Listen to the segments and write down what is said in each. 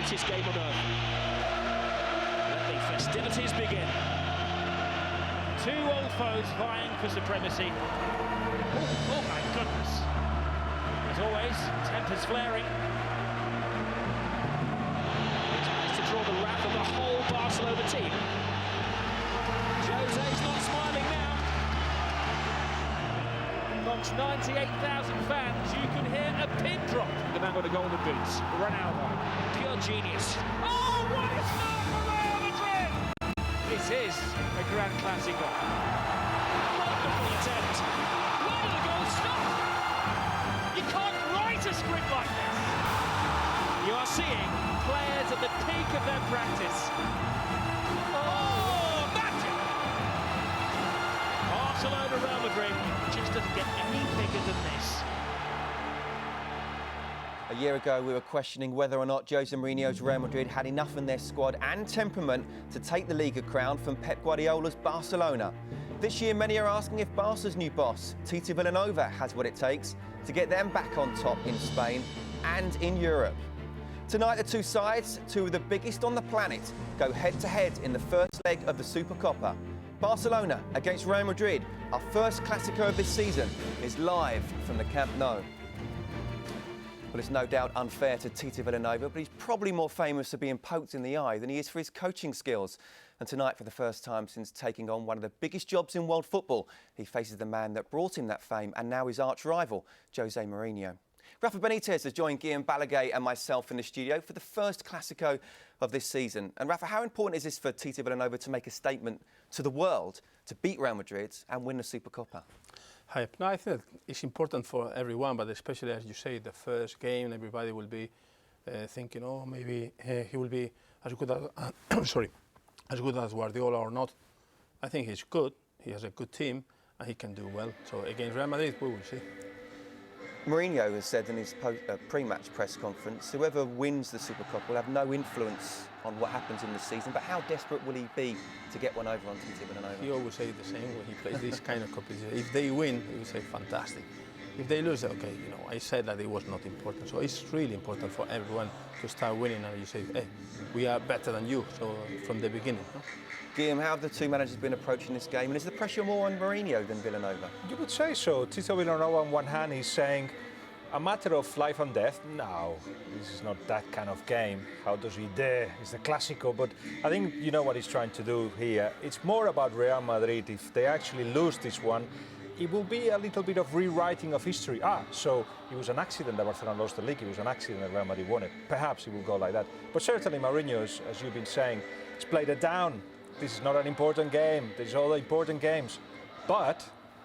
greatest game on earth. Let the festivities begin. Two old foes vying for supremacy. Oh my goodness. As always, tempers flaring. He's managed to draw the wrath of the whole Barcelona team. Jose's not smiling now. Amongst 98,000 fans, you can hear a pin drop. The man with the golden boots, Ronaldo. Pure genius. Oh, what a start for Real Madrid! This is a Grand Clasico. Wonderful attempt. Why did the goal stop? You can't write a script like this. You are seeing players at the peak of their practice. Oh, magic! Barcelona, Real Madrid just doesn't get any bigger than this. A year ago, we were questioning whether or not Jose Mourinho's Real Madrid had enough in their squad and temperament to take the Liga crown from Pep Guardiola's Barcelona. This year, many are asking if Barca's new boss, Tito Villanova, has what it takes to get them back on top in Spain and in Europe. Tonight, the two sides, two of the biggest on the planet, go head-to-head in the first leg of the Supercopa. Barcelona against Real Madrid, our first Clásico of this season, is live from the Camp Nou. Well, it's no doubt unfair to Tito Villanova, but he's probably more famous for being poked in the eye than he is for his coaching skills. And tonight, for the first time since taking on one of the biggest jobs in world football, he faces the man that brought him that fame and now his arch-rival, Jose Mourinho. Rafa Benitez has joined Guillaume Balaguer and myself in the studio for the first Clásico of this season. And Rafa, how important is this for Tito Villanova to make a statement to the world to beat Real Madrid and win the Supercopa? Hi. No, I think it's important for everyone, but especially, as you say, the first game, everybody will be thinking, oh, maybe he will be as good as, as good as Guardiola or not. I think he's good. He has a good team, and he can do well. So against Real Madrid, we will see. Mourinho has said in his pre-match press conference, whoever wins the Supercopa will have no influence on what happens in the season. But how desperate will he be to get one over on Tito Villanova? He always say the same when he plays this kind of competition. If they win, he will say fantastic. If they lose, okay, you know, I said that it was not important. So it's really important for everyone to start winning, and you say, hey, we are better than you. So from the beginning. No? Guillaume, how have the two managers been approaching this game? And is the pressure more on Mourinho than Villanova? You would say so. Tito Villanova on one hand is saying, a matter of life and death? No, this is not that kind of game. How does he dare? It's the Clásico, but I think you know what he's trying to do here. It's more about Real Madrid. If they actually lose this one, it will be a little bit of rewriting of history. So it was an accident that Barcelona lost the league. It was an accident that Real Madrid won it. Perhaps it will go like that. But certainly Mourinho, as you've been saying, has played it down. This is not an important game. These are all important games. But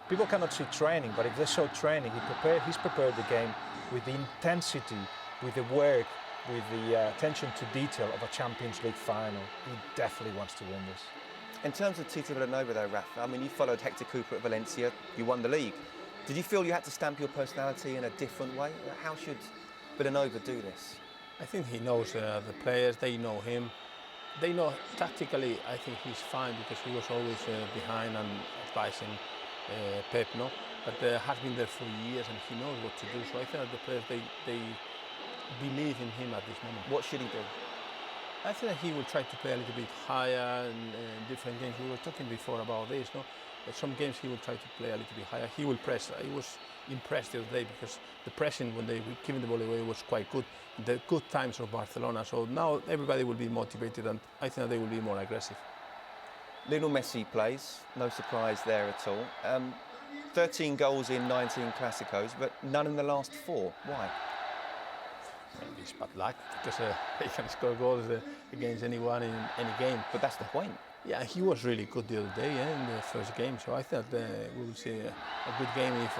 people cannot see training, but if they saw training, he's prepared the game with the intensity, with the work, with the attention to detail of a Champions League final. He definitely wants to win this. In terms of Tito Villanova though, Rafa, I mean, you followed Hector Cooper at Valencia, you won the league. Did you feel you had to stamp your personality in a different way? How should Villanova do this? I think he knows the players, they know him. They know tactically, I think he's fine because he was always behind and advising Pep, no? But has been there for years and he knows what to do. So I think that the players, they believe in him at this moment. What should he do? I think that he will try to play a little bit higher in different games. We were talking before about this, no? But some games he will try to play a little bit higher. He will press. I was impressed the other day because the pressing when they were giving the ball away was quite good. The good times of Barcelona. So now everybody will be motivated and I think that they will be more aggressive. Lionel Messi plays, no surprise there at all. 13 goals in 19 Clásicos, but none in the last 4. Why? It's bad luck because he can score goals against anyone in any game. But that's the point. Yeah, he was really good the other day in the first game. So I thought we will see a good game if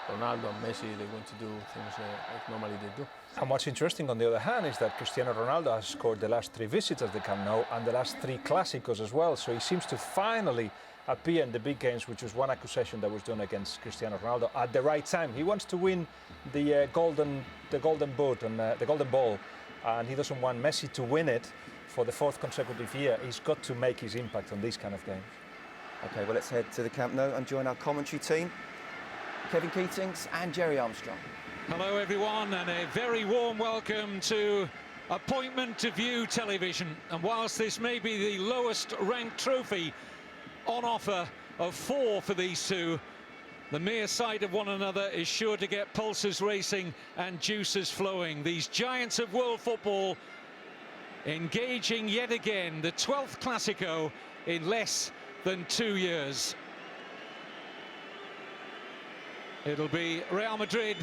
Ronaldo and Messi, they're going to do things like normally they do. And what's interesting on the other hand is that Cristiano Ronaldo has scored the last 3 visits at the Camp Nou and the last 3 Clásicos as well. So he seems to finally appear in the big games, which was one accusation that was done against Cristiano Ronaldo at the right time. He wants to win the golden boot and the golden ball, and he doesn't want Messi to win it for the 4th consecutive year. He's got to make his impact on these kind of games. OK, well, let's head to the Camp Nou and join our commentary team, Kevin Keatings and Jerry Armstrong. Hello, everyone, and a very warm welcome to appointment to view television. And whilst this may be the lowest ranked trophy on offer of 4 for these two, the mere sight of one another is sure to get pulses racing and juices flowing. These giants of world football engaging yet again, the 12th Clásico in less than 2 years. It'll be Real Madrid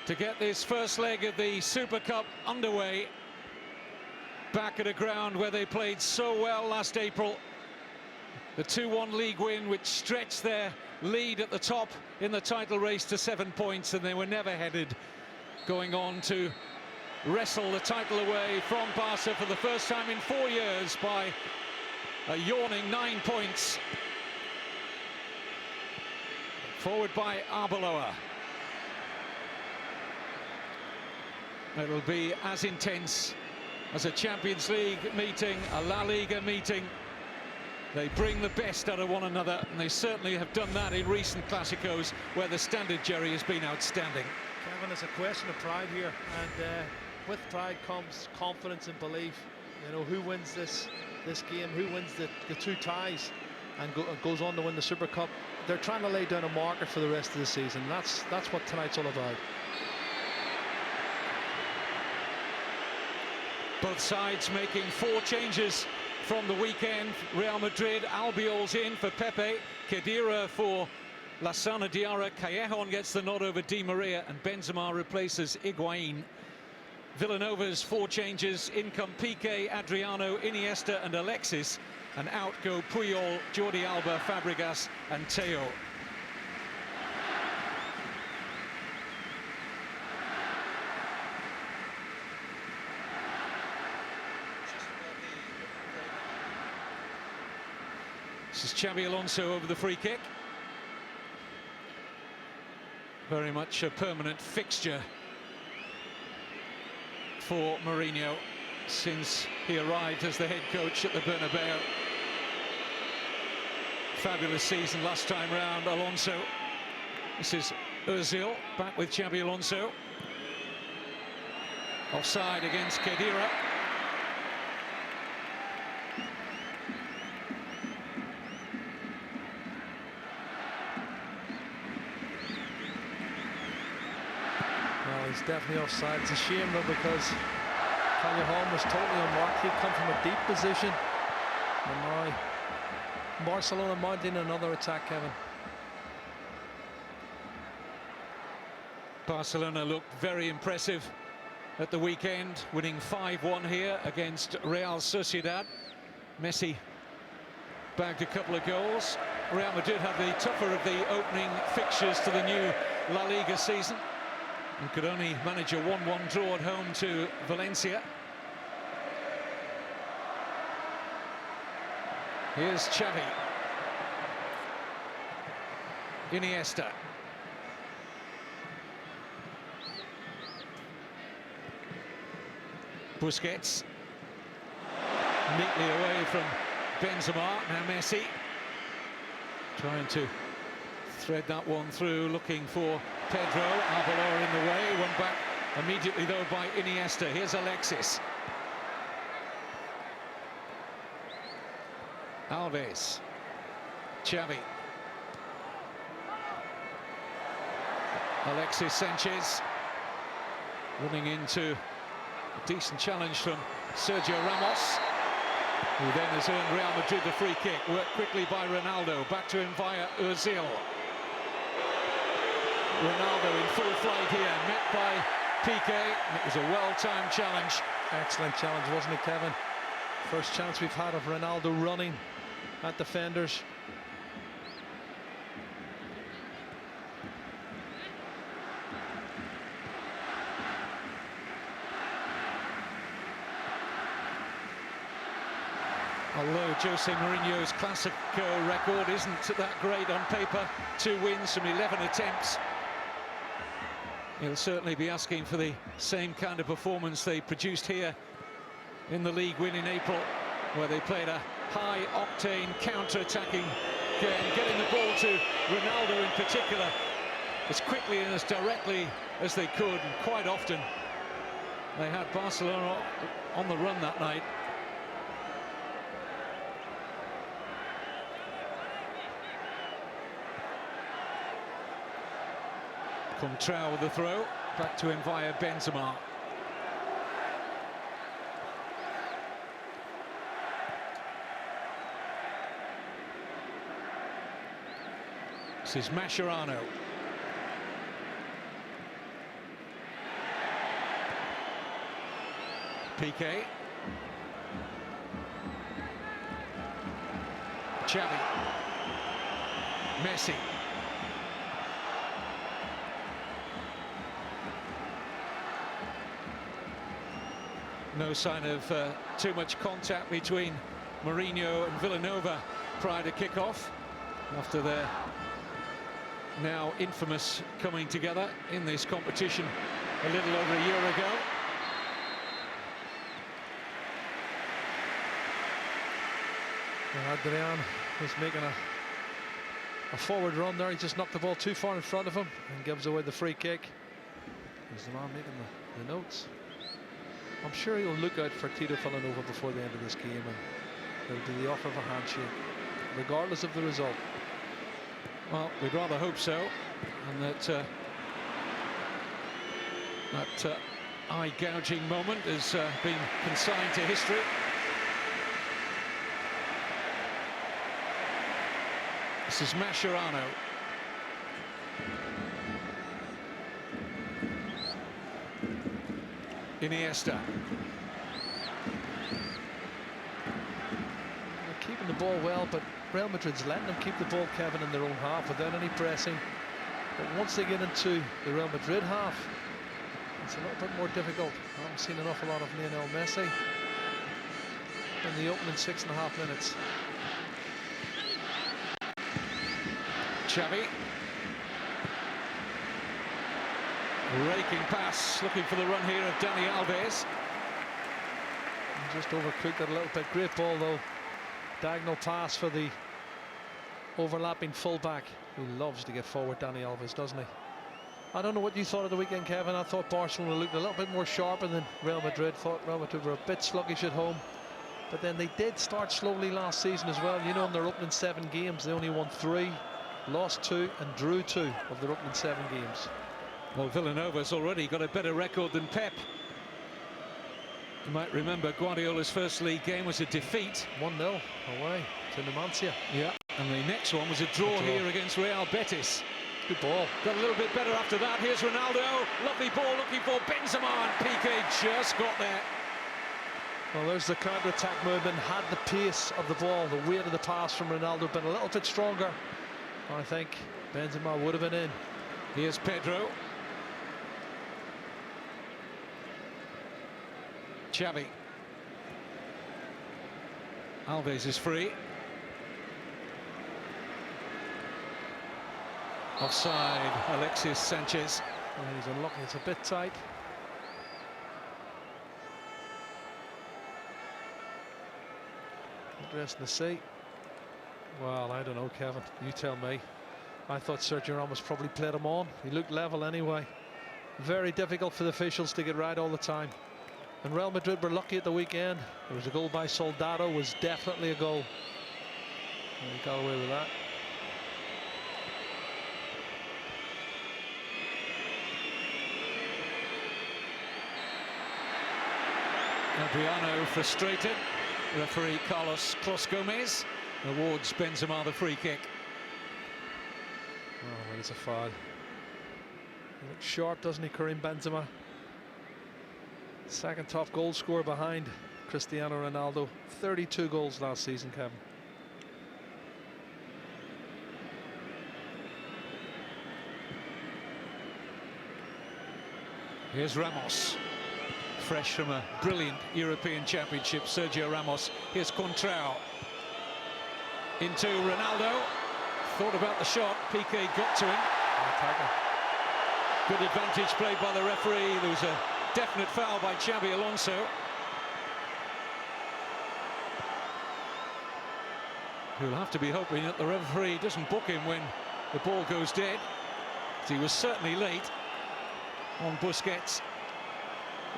to get this first leg of the Super Cup underway, back at a ground where they played so well last April. The 2-1 league win, which stretched their lead at the top in the title race to 7 points, and they were never headed, going on to wrestle the title away from Barca for the first time in 4 years by a yawning 9 points. Forward by Arbeloa. It'll be as intense as a Champions League meeting, a La Liga meeting. They bring the best out of one another, and they certainly have done that in recent Clásicos, where the standard, Jerry, has been outstanding. Kevin, it's a question of pride here, and with pride comes confidence and belief. You know, who wins this game, who wins the 2 ties and goes on to win the Super Cup. They're trying to lay down a marker for the rest of the season. That's what tonight's all about. Both sides making 4 changes from the weekend. Real Madrid, Albiol's in for Pepe, Khedira for Lassana Diarra, Callejon gets the nod over Di Maria, and Benzema replaces Higuain. Villanova's 4 changes: in come Piqué, Adriano, Iniesta and Alexis, and out go Puyol, Jordi Alba, Fabregas and Teo. This is Xabi Alonso over the free kick. Very much a permanent fixture for Mourinho since he arrived as the head coach at the Bernabeu. Fabulous season last time round, Alonso. This is Özil back with Xabi Alonso. Offside against Khedira. He's definitely offside. It's a shame though, because Callejon was totally unmarked. He'd come from a deep position, and now Barcelona mounting another attack, Kevin. Barcelona looked very impressive at the weekend, winning 5-1 here against Real Sociedad. Messi bagged a couple of goals. Real Madrid had the tougher of the opening fixtures to the new La Liga season, and could only manage a 1-1 draw at home to Valencia. Here's Xavi. Iniesta. Busquets. Neatly away from Benzema. Now Messi. Trying to thread that one through, looking for Pedro. Arbeloa in the way, won back immediately though by Iniesta. Here's Alexis. Alves. Xavi. Alexis Sanchez running into a decent challenge from Sergio Ramos, who then has earned Real Madrid the free kick. Worked quickly by Ronaldo, back to him via Özil. Ronaldo in full flight here, met by Piqué. It was a well-timed challenge. Excellent challenge, wasn't it, Kevin? First chance we've had of Ronaldo running at defenders. Although Jose Mourinho's Clásico record isn't that great on paper, 2 wins from 11 attempts, he'll certainly be asking for the same kind of performance they produced here in the league win in April, where they played a high-octane counter-attacking game, getting the ball to Ronaldo in particular as quickly and as directly as they could, and quite often They had Barcelona on the run that night. Contrao with the throw, back to him via Benzema. This is Mascherano. Piqué. Xavi. Messi. No sign of too much contact between Mourinho and Villanova prior to kick-off, after their now infamous coming together in this competition a little over a year ago. Adrian was making a forward run there. He just knocked the ball too far in front of him and gives away the free kick. He's the man making the notes. I'm sure he'll look out for Tito Villanova before the end of this game, and there'll be the offer of a handshake, regardless of the result. Well, we'd rather hope so, and that eye-gouging moment has been consigned to history. This is Mascherano. Iniesta. They're keeping the ball well, but Real Madrid's letting them keep the ball, Kevin, in their own half without any pressing. But once they get into the Real Madrid half, it's a little bit more difficult. I haven't seen an awful lot of Lionel Messi in the opening 6.5 minutes. Xavi. Raking pass, looking for the run here of Dani Alves. And just overcooked it a little bit. Great ball though. Diagonal pass for the overlapping fullback, who loves to get forward, Dani Alves, doesn't he? I don't know what you thought of the weekend, Kevin. I thought Barcelona looked a little bit more sharper than Real Madrid. Thought Real Madrid were a bit sluggish at home, but then they did start slowly last season as well. You know, in their opening 7 games, they only won 3, lost 2 and drew 2 of their opening 7 games. Well, Villanova's already got a better record than Pep. You might remember Guardiola's first league game was a defeat. 1-0 away to Numancia. Yeah, and the next one was a draw here against Real Betis. Good ball. Got a little bit better after that. Here's Ronaldo. Lovely ball looking for Benzema, and Piqué just got there. Well, there's the counter-attack movement. Had the pace of the ball, the weight of the pass from Ronaldo been a little bit stronger, I think Benzema would have been in. Here's Pedro. Xavi. Alves is free. Offside, Alexis Sanchez. Well, he's unlucky, it's a bit tight. Interesting to see. Well, I don't know, Kevin, you tell me. I thought Sergio Ramos probably played him on. He looked level anyway. Very difficult for the officials to get right all the time. And Real Madrid were lucky at the weekend. There was a goal by Soldado, was definitely a goal. And he got away with that. Adriano frustrated. Referee Carlos Clos Gomez awards Benzema the free kick. Oh, well, it's a foul. He looks sharp, doesn't he, Karim Benzema? Second top goal scorer behind Cristiano Ronaldo. 32 goals last season, Kevin. Here's Ramos, fresh from a brilliant European Championship, Sergio Ramos. Here's Contrao into Ronaldo. Thought about the shot, Piqué got to him. Good advantage played by the referee. There was a definite foul by Xabi Alonso. Who'll have to be hoping that the referee doesn't book him when the ball goes dead. He was certainly late on Busquets.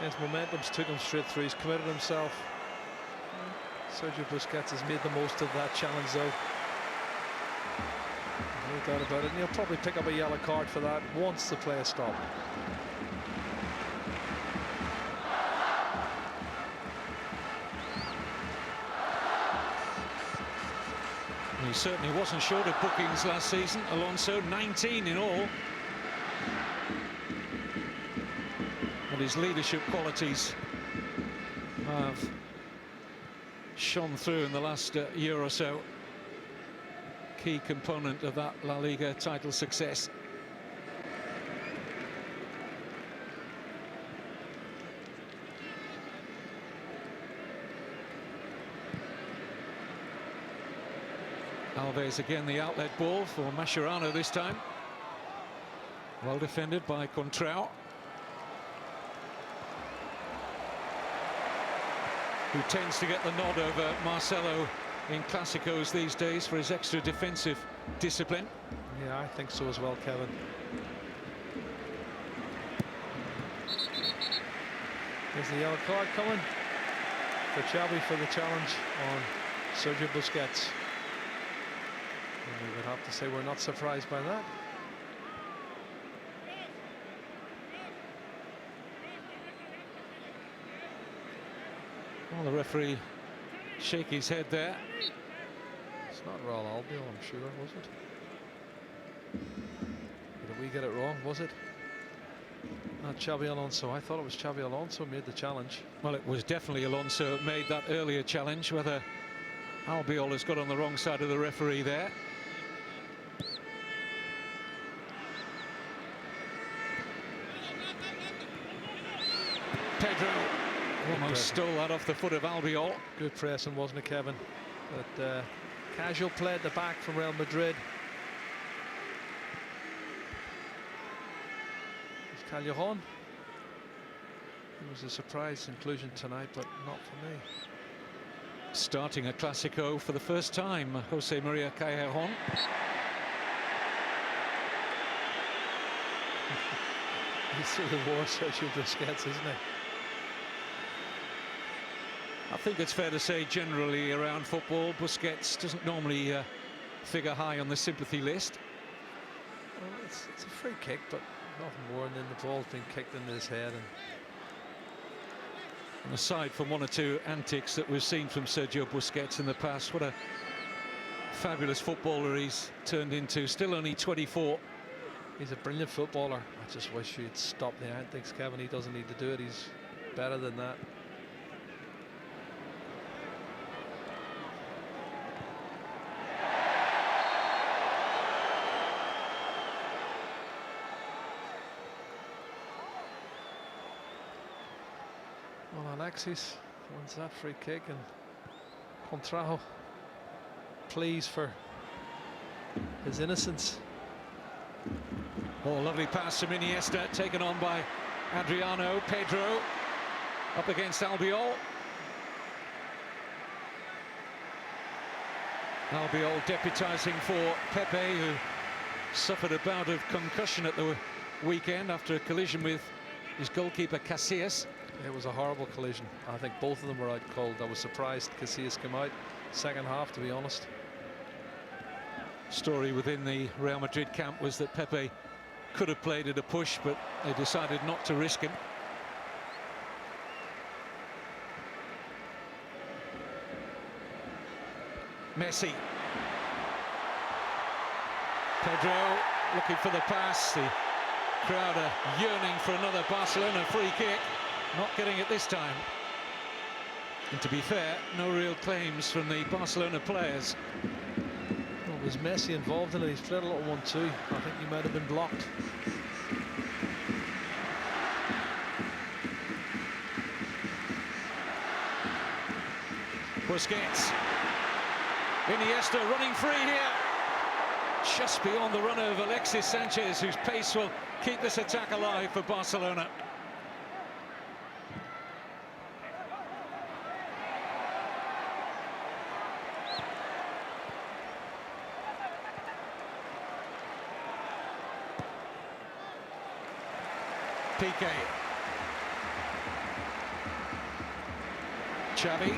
His momentum's took him straight through. He's committed himself. Sergio Busquets has made the most of that challenge, though. No doubt about it. And he'll probably pick up a yellow card for that once the play is stopped. He certainly wasn't short of bookings last season, Alonso, 19 in all. And his leadership qualities have shone through in the last year or so. Key component of that La Liga title success. Alves again, the outlet ball for Mascherano this time. Well defended by Contrao, who tends to get the nod over Marcelo in Clásicos these days for his extra defensive discipline. Yeah, I think so as well, Kevin. There's the yellow card coming for Xavi for the challenge on Sergio Busquets. And we would have to say we're not surprised by that. Well, the referee shake his head there. It's not Real Albiol, I'm sure, was it? Did we get it wrong, was it? Not Xavi Alonso. I thought it was Xavi Alonso made the challenge. Well, it was definitely Alonso who made that earlier challenge. Whether Albiol has got on the wrong side of the referee there. Pedro almost stole that off the foot of Albiol. Good pressing, wasn't it, Kevin? But casual play at the back from Real Madrid. It's Callejon. It was a surprise inclusion tonight, but not for me. Starting a Clásico for the first time, Jose Maria Callejon. He's through the war, Sergio Busquets, isn't he? I think it's fair to say generally around football, Busquets doesn't normally figure high on the sympathy list. Well, it's a free kick, but nothing more, and then the ball's been kicked into his head. And aside from one or two antics that we've seen from Sergio Busquets in the past, what a fabulous footballer he's turned into. Still only 24. He's a brilliant footballer. I just wish he'd stop the antics, Kevin. He doesn't need to do it. He's better than that. Well, Alexis wants that free kick, and Contrao pleads for his innocence. Oh, lovely pass from Iniesta, taken on by Adriano. Pedro up against Albiol. Albiol deputising for Pepe, who suffered a bout of concussion at the weekend after a collision with his goalkeeper Casillas. It was a horrible collision. I think both of them were out cold. I was surprised Casillas came out second half, to be honest. Story within the Real Madrid camp was that Pepe could have played at a push, but they decided not to risk him. Messi. Pedro looking for the pass. The crowd are yearning for another Barcelona free kick. Not getting it this time. And to be fair, no real claims from the Barcelona players. Well, was Messi involved in it? He's played a little 1-2. I think he might have been blocked. Busquets. Iniesta running free here. Just beyond the runner of Alexis Sanchez, whose pace will keep this attack alive for Barcelona. Piqué. Xavi.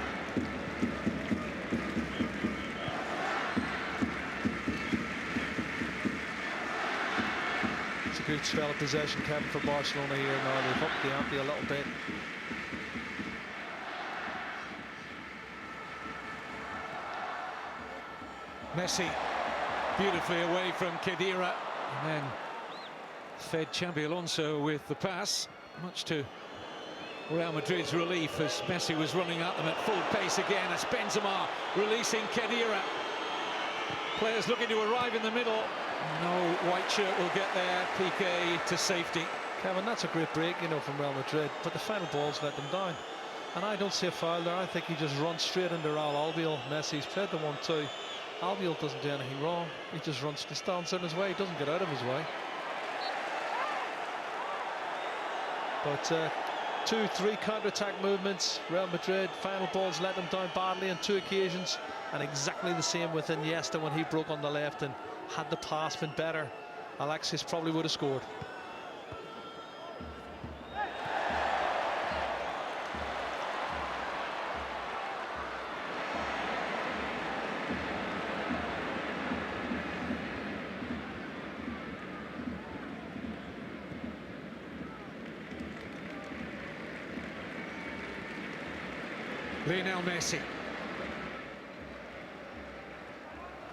It's a good spell of possession, Kevin, for Barcelona here now. They've upped the ante a little bit. Messi beautifully away from Khedira, and then fed Xabi Alonso with the pass, much to Real Madrid's relief as Messi was running at them at full pace again as Benzema releasing Khedira. Players looking to arrive in the middle. No white shirt will get there. Piqué to safety. Kevin, that's a great break, you know, from Real Madrid, but the final ball's let them down. And I don't see a foul there. I think he just runs straight into Raul Albiol. Messi's played the 1-2. Albiol doesn't do anything wrong. He just runs, he stands in his way. He doesn't get out of his way. But 2-3 counter-attack movements. Real Madrid, final balls let them down badly on 2 occasions. And exactly the same with Iniesta when he broke on the left, and had the pass been better, Alexis probably would have scored. Lionel Messi.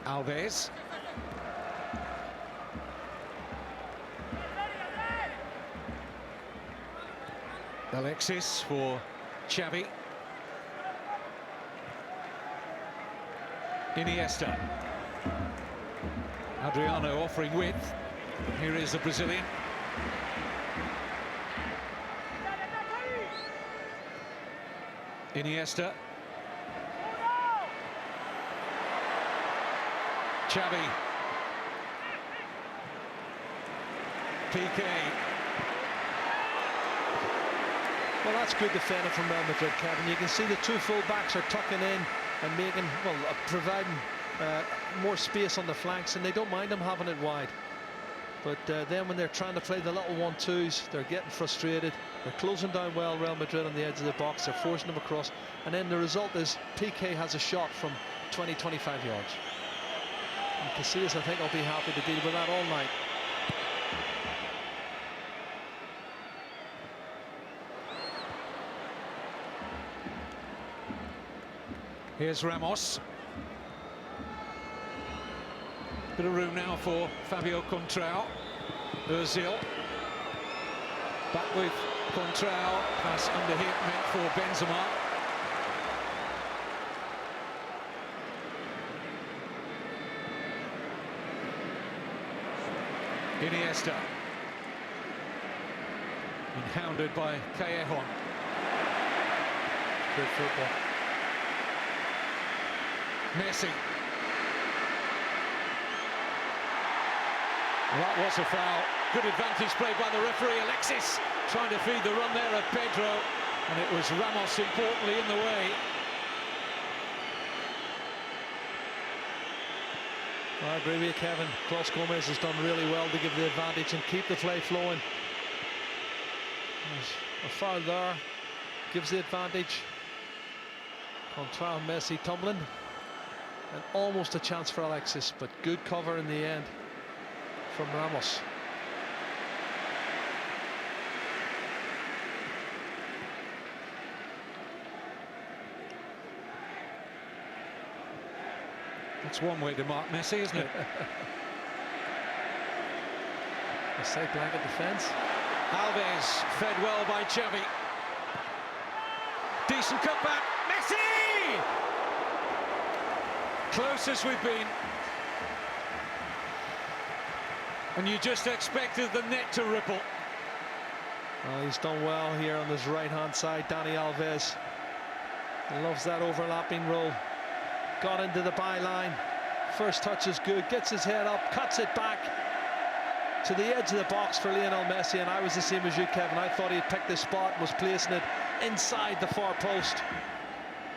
Alves. Alexis for Xavi. Iniesta. Adriano offering width. Here is the Brazilian. Iniesta. Xavi. Piqué. Well, that's good defending from Real Madrid, Kevin. You can see the 2 full-backs are tucking in and making, well, providing more space on the flanks, and they don't mind them having it wide. But then when they're trying to play the little 1-2s, they're getting frustrated. They're closing down well, Real Madrid, on the edge of the box. They're forcing them across. And then the result is Piqué has a shot from 20-25 yards. And Casillas, I think, will be happy to deal with that all night. Here's Ramos. Bit of room now for Fabio Contrao. Ozil. Back with Contrao. Pass under hit meant for Benzema. Iniesta. Been hounded by Callejon. Good football. Messi. That was a foul. Good advantage played by the referee. Alexis trying to feed the run there of Pedro, and it was Ramos importantly in the way. I agree with you, Kevin. Klaus Gomez has done really well to give the advantage and keep the play flowing. There's a foul there, gives the advantage. Contrao, Messi tumbling, and almost a chance for Alexis, but good cover in the end from Ramos. That's one way to mark Messi, isn't it? A side blanket defence. Alves fed well by Xavi. Decent cutback. Messi! Closest we've been. And you just expected the net to ripple. He's done well here on his right-hand side, Dani Alves. He loves that overlapping role. Got into the byline. First touch is good, gets his head up, cuts it back to the edge of the box for Lionel Messi, and I was the same as you, Kevin. I thought he'd picked this spot, was placing it inside the far post.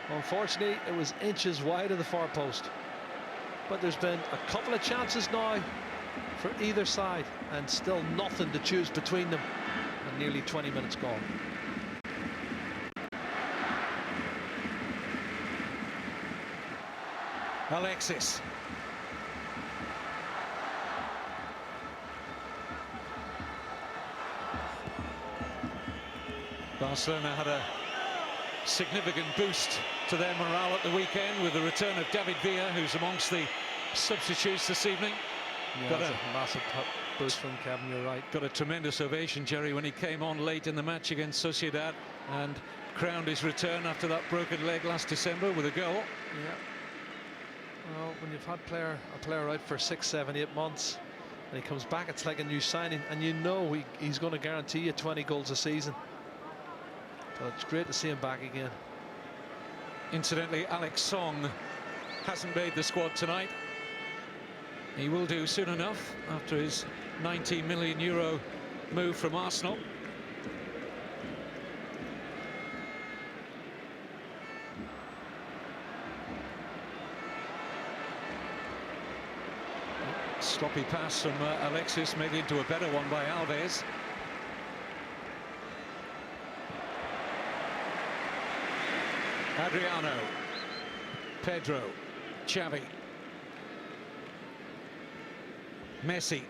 Unfortunately, it was inches wide of the far post. But there's been a couple of chances now for either side, and still nothing to choose between them, and nearly 20 minutes gone. Alexis. Barcelona had a significant boost to their morale at the weekend with the return of David Villa, who's amongst the substitutes this evening. Yeah, Got that's a massive boost from Kevin, you're right. Got a tremendous ovation, Jerry, when he came on late in the match against Sociedad and crowned his return after that broken leg last December with a goal. Yeah. Well, when you've had a player out for 6, 7, 8 months and he comes back, it's like a new signing, and you know he's going to guarantee you 20 goals a season. But it's great to see him back again. Incidentally, Alex Song hasn't made the squad tonight. He will do soon enough after his €19 million move from Arsenal. Sloppy pass from Alexis, made into a better one by Alves. Adriano, Pedro, Xavi, Messi,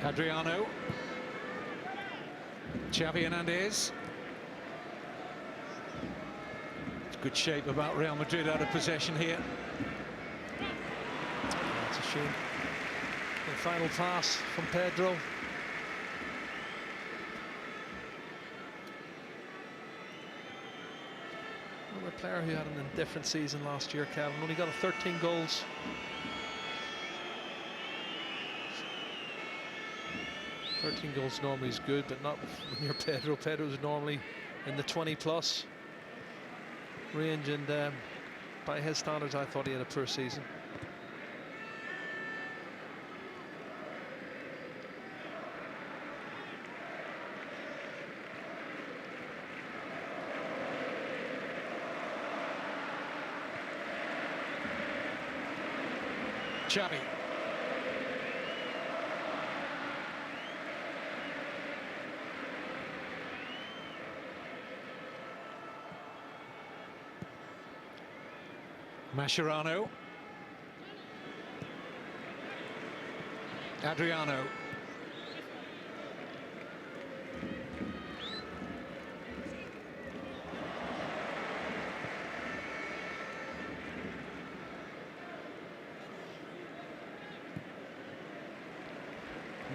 Adriano, Xavi Hernandez. It's good shape about Real Madrid out of possession here. That's a shame. The final pass from Pedro. Another player who had an indifferent season last year, Kevin. Only got 13 goals. Normally is good, but not when you're Pedro. Pedro's normally in the 20+ range, and by his standards, I thought he had a poor season. Xavi. Mascherano. Adriano.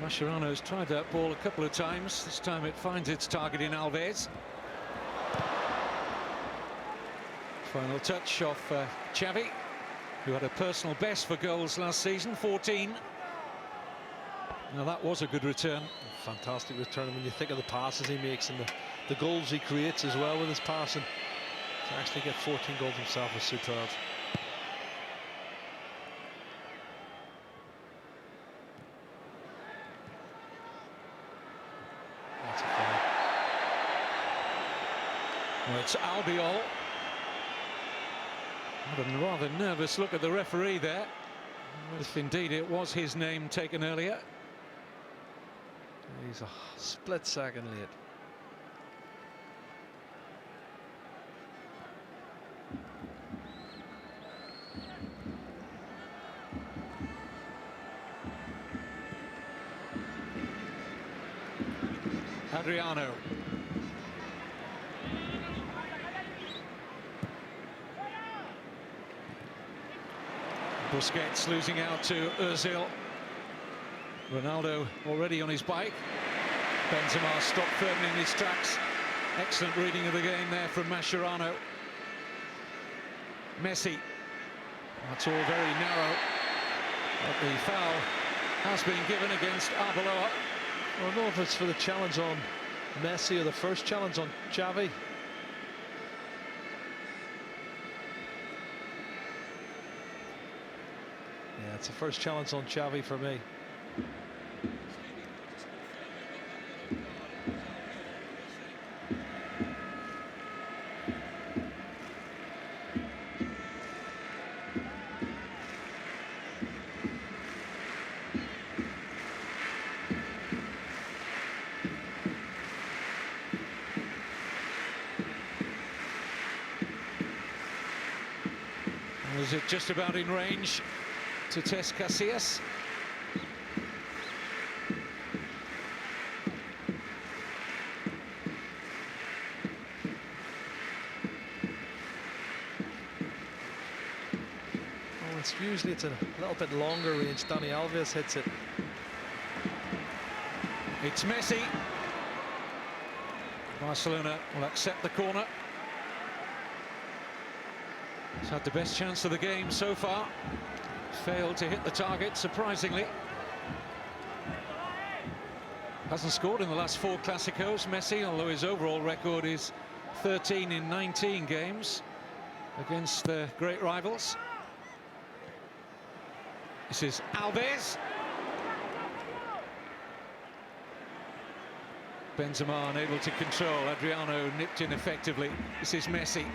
Mascherano's tried that ball a couple of times. This time it finds its target in Alves. Final touch off Xavi, who had a personal best for goals last season, 14. Now that was a good return. Fantastic return. When you think of the passes he makes and the goals he creates as well with his passing, to actually get 14 goals himself is superb. That's a foul. Well, it's Albiol. Had a rather nervous look at the referee there, if indeed it was his name taken earlier. He's a split second late. Adriano. Busquets losing out to Özil. Ronaldo already on his bike. Benzema stopped firmly in his tracks. Excellent reading of the game there from Mascherano. Messi. That's all very narrow. But the foul has been given against Arbeloa. I don't know if it's for the challenge on Messi or the first challenge on Xavi. Yeah, it's the first challenge on Xavi for me. Is it just about in range to test Casillas? Usually it's a little bit longer range. Dani Alves hits it. It's Messi. Barcelona will accept the corner. He's had the best chance of the game so far. Failed to hit the target, surprisingly. Hasn't scored in the last 4 Clásicos, Messi, although his overall record is 13 in 19 games against the great rivals. This is Alves. Benzema unable to control. Adriano nipped in effectively. This is Messi.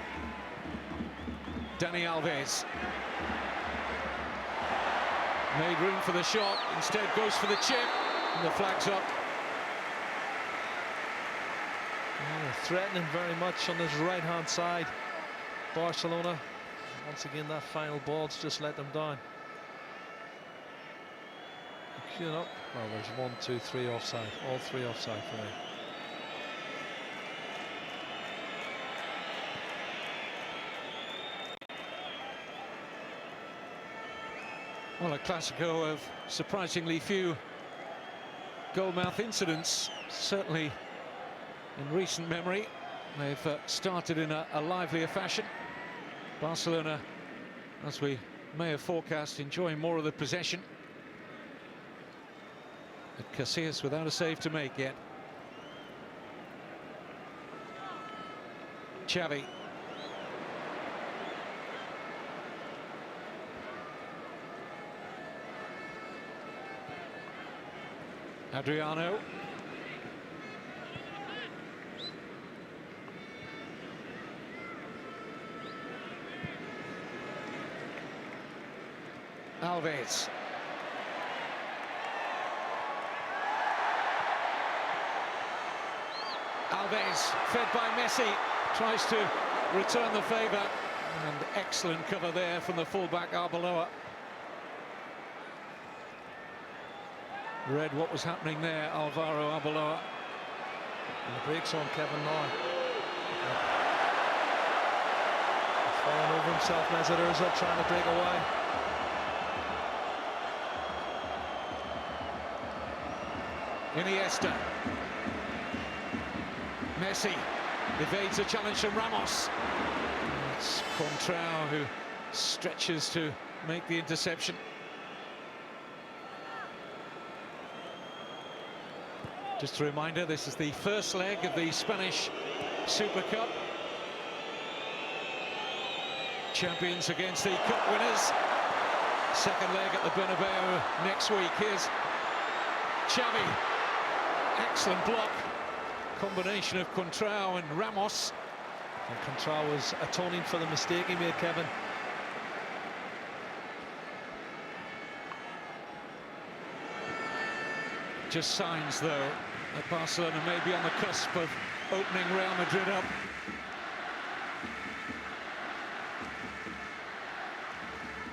Dani Alves. Made room for the shot. Instead goes for the chip. And the flag's up. They're threatening very much on this right-hand side. Barcelona. Once again, that final ball's just let them down. Queuing up. Well, there's 1, 2, 3 offside. All 3 offside for me. Well, a Clásico of surprisingly few goalmouth incidents, certainly in recent memory. They've started in a livelier fashion. Barcelona, as we may have forecast, enjoying more of the possession. But Casillas without a save to make yet. Xavi. Adriano. Alves. Alves, fed by Messi, tries to return the favour, and excellent cover there from the fullback Arbeloa. Read what was happening there, Alvaro Arbeloa. And the break's on Kevin now. He's falling over himself, Mesut Ozil trying to break away. Iniesta. Messi evades a challenge from Ramos. It's Contrao who stretches to make the interception. Just a reminder, this is the first leg of the Spanish Supercup. Champions against the cup winners. Second leg at the Bernabeu next week. Here's Xavi. Excellent block. Combination of Contrao and Ramos. And Contrao was atoning for the mistake he made, Kevin. Just signs, though, that Barcelona may be on the cusp of opening Real Madrid up.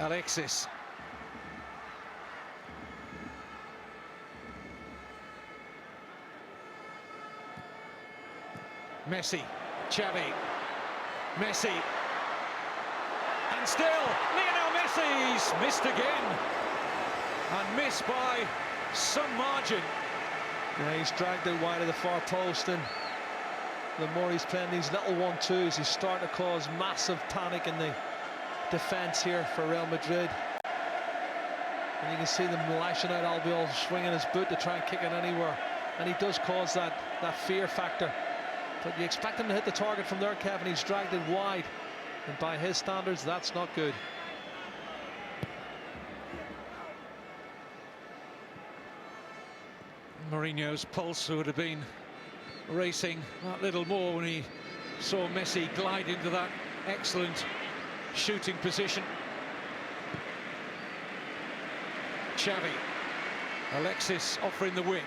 Alexis. Messi, Xavi, Messi, and still Lionel Messi's missed again, and missed by some margin. Yeah, he's dragged it wide of the far post, and the more he's playing these little 1-2s, he's starting to cause massive panic in the defence here for Real Madrid. And you can see them lashing out Albiol, swinging his boot to try and kick it anywhere, and he does cause that fear factor. But you expect him to hit the target from there, Kevin. He's dragged it wide, and by his standards, that's not good. Mourinho's pulse would have been racing that little more when he saw Messi glide into that excellent shooting position. Xavi. Alexis offering the width.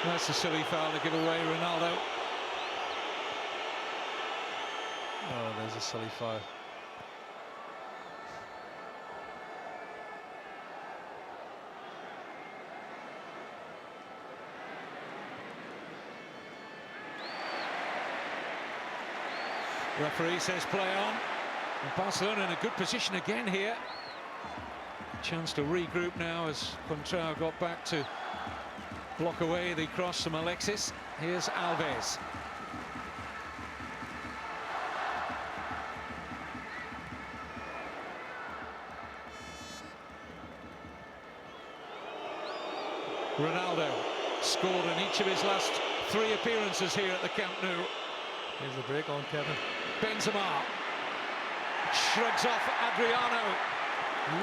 That's a silly foul to give away, Ronaldo. Oh, there's a silly foul. Referee says play on. And Barcelona in a good position again here. Chance to regroup now as Contrao got back to block away the cross from Alexis. Here's Alves. Ronaldo scored in each of his last 3 appearances here at the Camp Nou. Here's the break on, Kevin. Benzema shrugs off Adriano,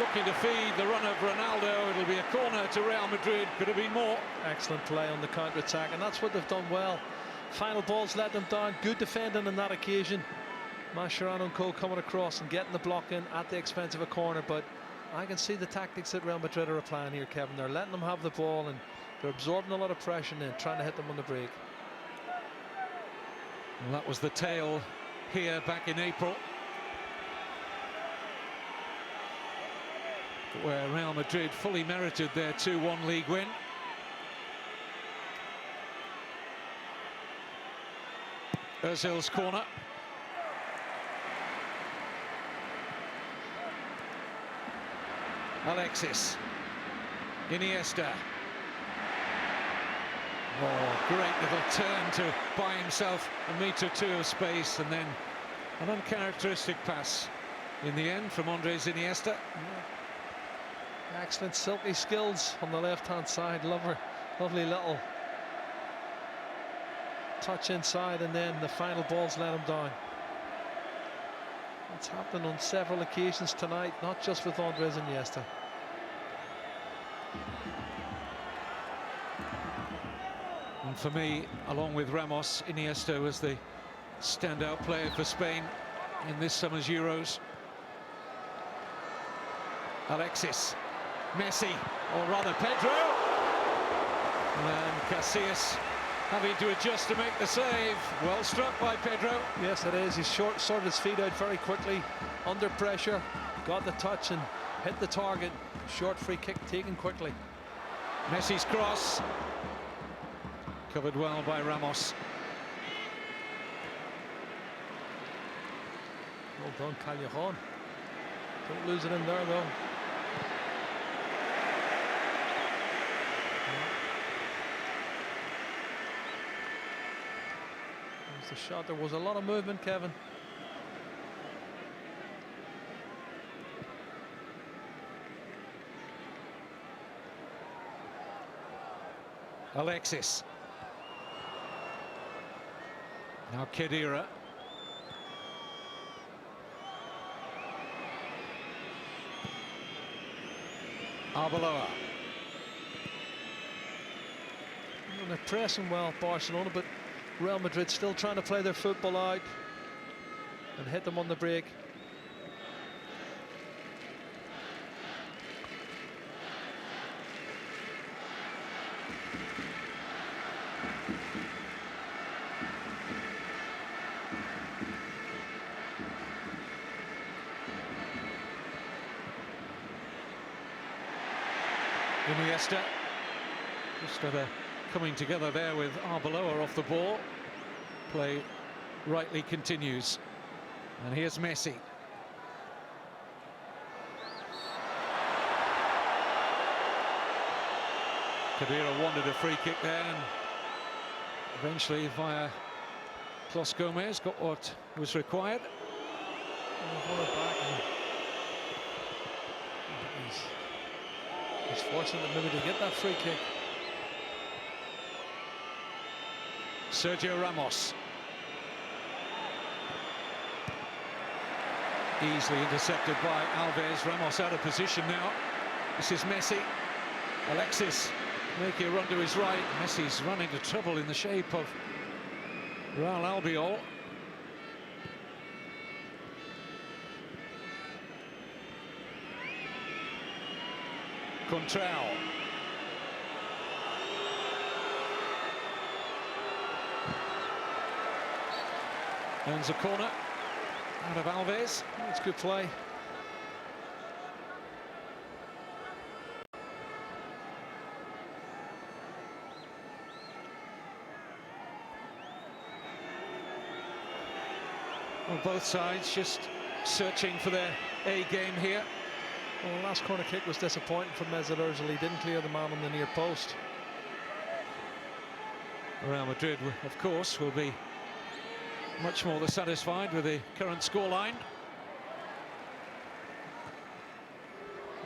looking to feed the run of Ronaldo. It'll be a corner to Real Madrid. Could have been more. Excellent play on the counter-attack, and that's what they've done well. Final balls let them down. Good defending on that occasion. Mascherano and co coming across and getting the block in at the expense of a corner, but I can see the tactics that Real Madrid are applying here, Kevin. They're letting them have the ball and they're absorbing a lot of pressure and then trying to hit them on the break. Well, that was the tale here back in April, where Real Madrid fully merited their 2-1 league win. Ozil's corner. Alexis. Iniesta. Oh, great little turn to buy himself a metre or two of space, and then an uncharacteristic pass in the end from Andres Iniesta. Yeah. Excellent silky skills on the left-hand side. Lovely little touch inside, and then the final balls let him down. It's happened on several occasions tonight, not just with Andres Iniesta. And for me, along with Ramos, Iniesta was the standout player for Spain in this summer's Euros. Alexis, Messi, or rather Pedro, and Casillas having to adjust to make the save. Well struck by Pedro. Yes, it is. He's sorted his feet out very quickly, under pressure, got the touch and hit the target. Short free kick taken quickly. Messi's cross, covered well by Ramos. Well done, Callejon. Don't lose it in there, though. There's the shot. There was a lot of movement, Kevin. Alexis. Now Khedira. Arbeloa. They're pressing well, Barcelona, but Real Madrid still trying to play their football out and hit them on the break. Iniesta just had a coming together there with Arbeloa off the ball. Play rightly continues, and here's Messi. Khedira wanted a free kick there, and eventually via Clos Gomez got what was required. He's fortunate maybe to get that free kick. Sergio Ramos. Easily intercepted by Alves. Ramos out of position now. This is Messi. Alexis making a run to his right. Messi's run into trouble in the shape of Real Albiol. Contrao. Earns a corner out of Alves. It's good play. Well, both sides just searching for their A game here. Well, the last corner kick was disappointing for Mesut Ozil. He didn't clear the man on the near post. Real Madrid, of course, will be much more satisfied with the current scoreline.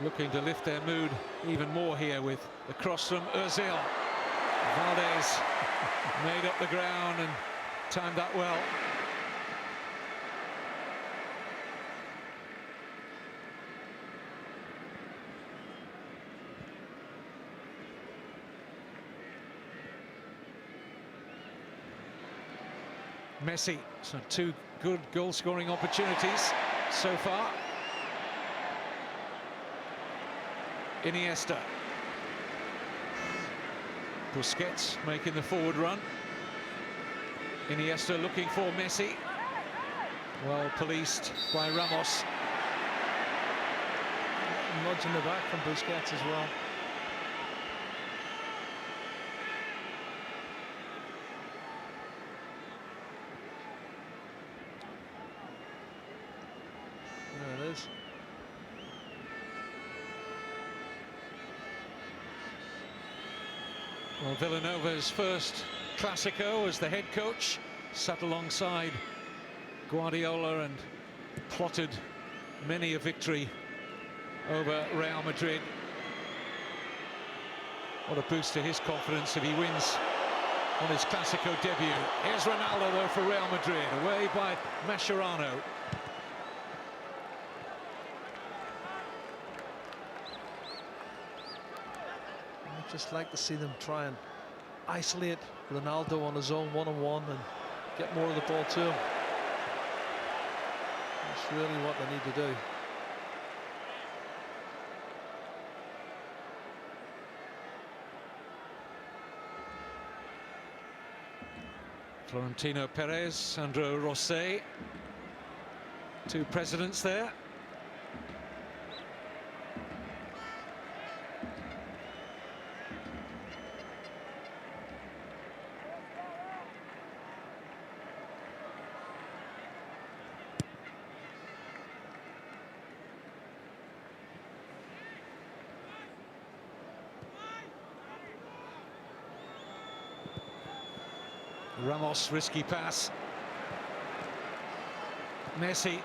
Looking to lift their mood even more here with the cross from Ozil. Valdez made up the ground and timed that well. Messi, so 2 good goal-scoring opportunities so far. Iniesta. Busquets making the forward run. Iniesta looking for Messi. Well policed by Ramos. Nudge in the back from Busquets as well. There it is. Well, Villanova's first Clásico as the head coach, sat alongside Guardiola and plotted many a victory over Real Madrid. What a boost to his confidence if he wins on his Clásico debut. Here's Ronaldo though for Real Madrid, away by Mascherano. I'd just like to see them try and isolate Ronaldo on his own one-on-one and get more of the ball to him. That's really what they need to do. Florentino Perez, Sandro Rosset, 2 presidents there. Ramos, risky pass. Messi.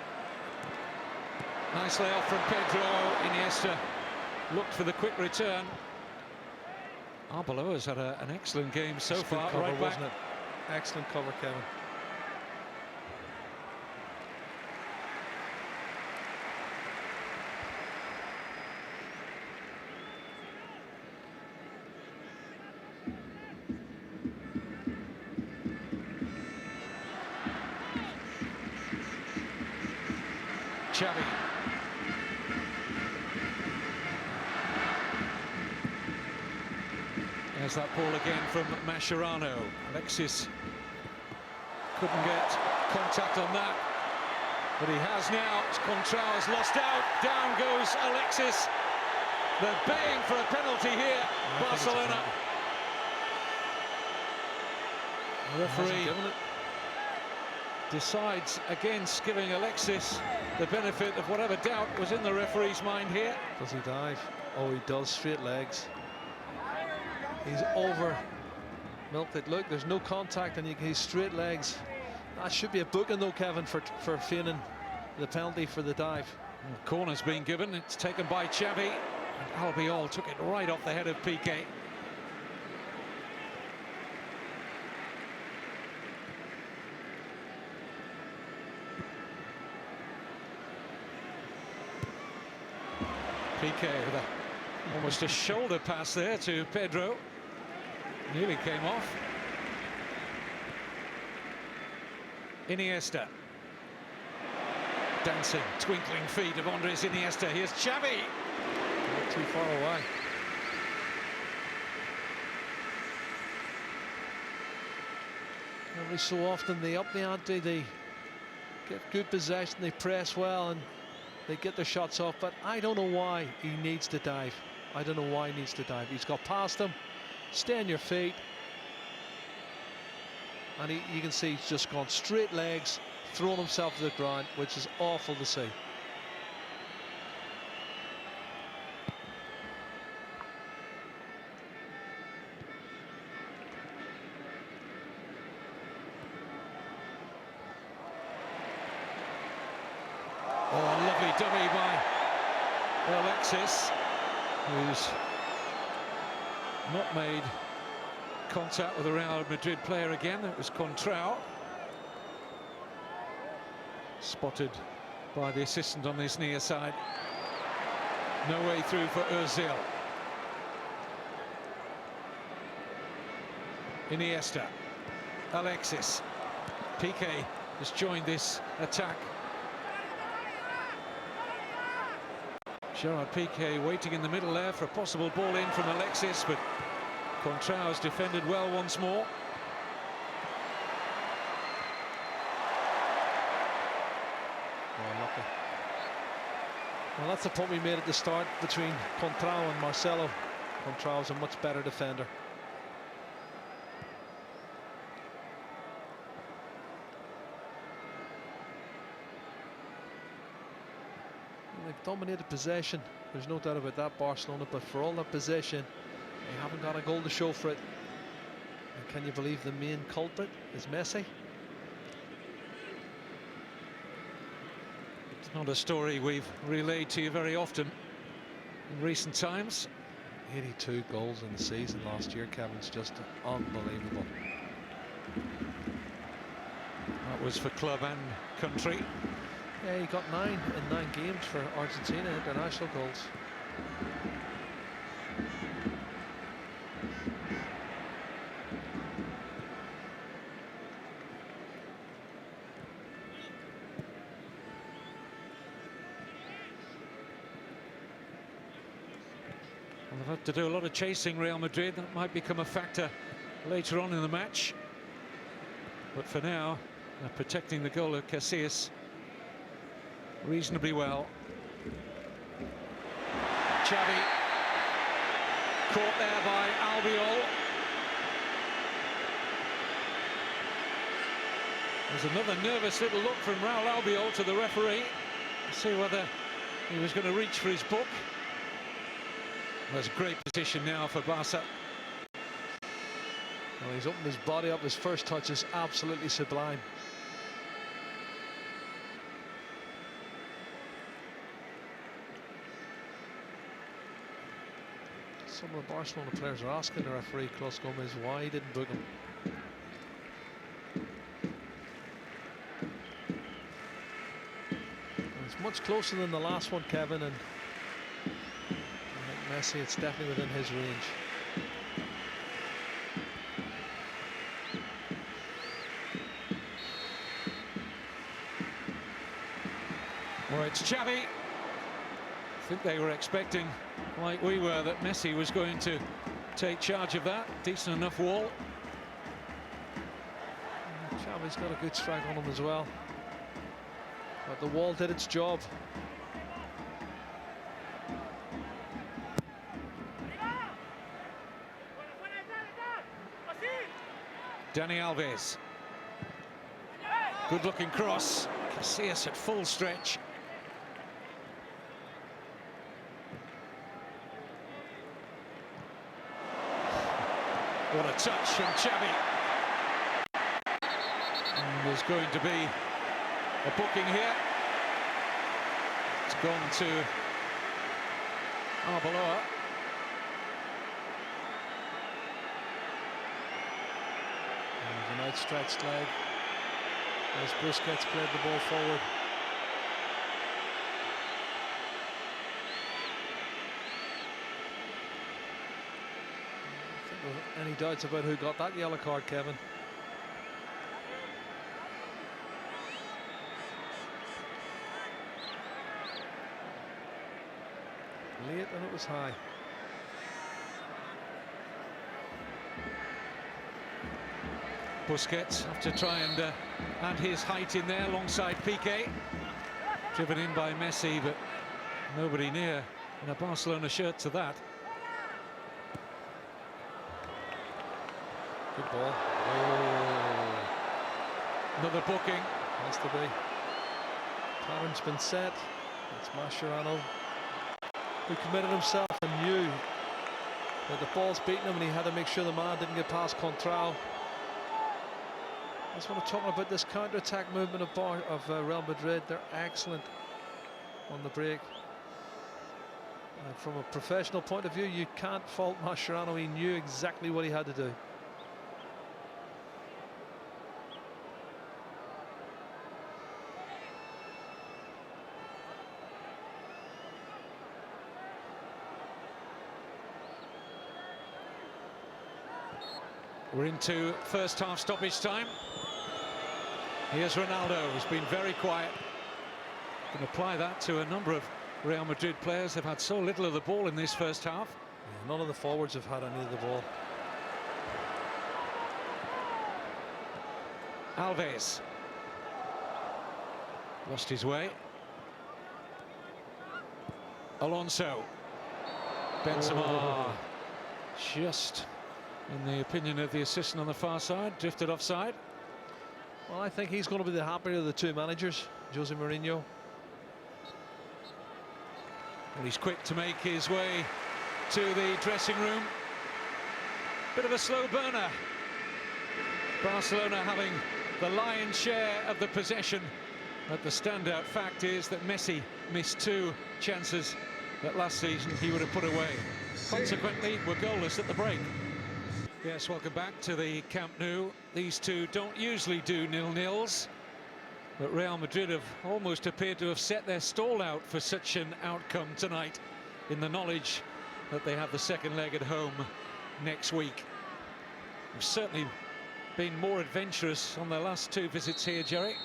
Nice layoff from Pedro. Iniesta looked for the quick return. Arbeloa's had an excellent game so It's far. good cover, right back. wasn't it? Excellent cover, Kevin. Xavi. There's that ball again from Mascherano. Alexis couldn't get contact on that, but he has now. Contrao's lost out. Down goes Alexis. They're baying for a penalty here. Barcelona. The referee decides against giving Alexis the benefit of whatever doubt was in the referee's mind here. Does he dive? Oh, he does. Straight legs. He's over milked it. Look, there's no contact and he's straight legs. That should be a booking though, Kevin, for feigning the penalty for the dive. Corner's been given. It's taken by Xavi. And Albiol took it right off the head of Piqué. Piqué with almost a shoulder pass there to Pedro. Nearly came off. Iniesta. Dancing, twinkling feet of Andres Iniesta. Here's Xavi. Not too far away. Every so often they up the ante, they get good possession, they press well, and they get their shots off. But I don't know why he needs to dive. I don't know why he needs to dive. He's got past him. Stay on your feet. And you can see he's just gone straight legs, thrown himself to the ground, which is awful to see. Oh, a lovely dummy by Alexis, who's not made contact with a Real Madrid player again. It was Contrao. Spotted by the assistant on this near side. No way through for Ozil. Iniesta. Alexis. Piqué has joined this attack. Gerard Piqué waiting in the middle there for a possible ball in from Alexis, but Contrao has defended well once more. Oh, lucky. Well, that's the point we made at the start between Contrao and Marcelo. Contrao is a much better defender. They've dominated possession, there's no doubt about that, Barcelona, but for all that possession, they haven't got a goal to show for it. And can you believe the main culprit is Messi? It's not a story we've relayed to you very often in recent times. 82 goals in the season last year, Kevin's just unbelievable. That was for club and country. Yeah, he got 9 in 9 games for Argentina, international goals. Well, they've had to do a lot of chasing, Real Madrid. That might become a factor later on in the match. But for now, they're protecting the goal of Casillas reasonably well. Xavi caught there by Albiol. There's another nervous little look from Raul Albiol to the referee. Let's see whether he was going to reach for his book. There's a great position now for Barca. Well, he's opened his body up. His first touch is absolutely sublime. Some of the Barcelona players are asking the referee, Clos Gomez, why he didn't book him. And it's much closer than the last one, Kevin, and like Messi, it's definitely within his range. Well, it's Xavi. I think they were expecting, like we were, that Messi was going to take charge of that. Decent enough wall. Xavi's got a good strike on him as well. But the wall did its job. Dani Alves. Good looking cross. Casillas at full stretch. What a touch from Xavi. And there's going to be a booking here. It's gone to Arbeloa. There's an outstretched leg as Busquets played the ball forward. Any doubts about who got that yellow card, Kevin? Late and it was high. Busquets have to try and add his height in there alongside Piqué. Driven in by Messi, but nobody near in a Barcelona shirt to that. Good ball. Oh. Another booking. Has to be. Pattern's been set. It's Mascherano who committed himself and knew that the ball's beating him and he had to make sure the man didn't get past Contral. That's what I'm talking about, this counter-attack movement of Real Madrid. They're excellent on the break. And from a professional point of view, you can't fault Mascherano. He knew exactly what he had to do. We're into first half stoppage time. Here's Ronaldo, who's been very quiet. Can apply that to a number of Real Madrid players. They've had so little of the ball in this first half. Yeah, none of the forwards have had any of the ball. Alves lost his way. Alonso. Benzema, just in the opinion of the assistant on the far side, drifted offside. Well, I think he's going to be the happier of the two managers, Jose Mourinho. Well, he's quick to make his way to the dressing room. Bit of a slow burner. Barcelona having the lion's share of the possession. But the standout fact is that Messi missed two chances that last season he would have put away. Consequently, we're goalless at the break. Yes, welcome back to the Camp Nou. These two don't usually do nil-nils, but Real Madrid have almost appeared to have set their stall out for such an outcome tonight, in the knowledge that they have the second leg at home next week. They've certainly been more adventurous on their last two visits here, Jerry.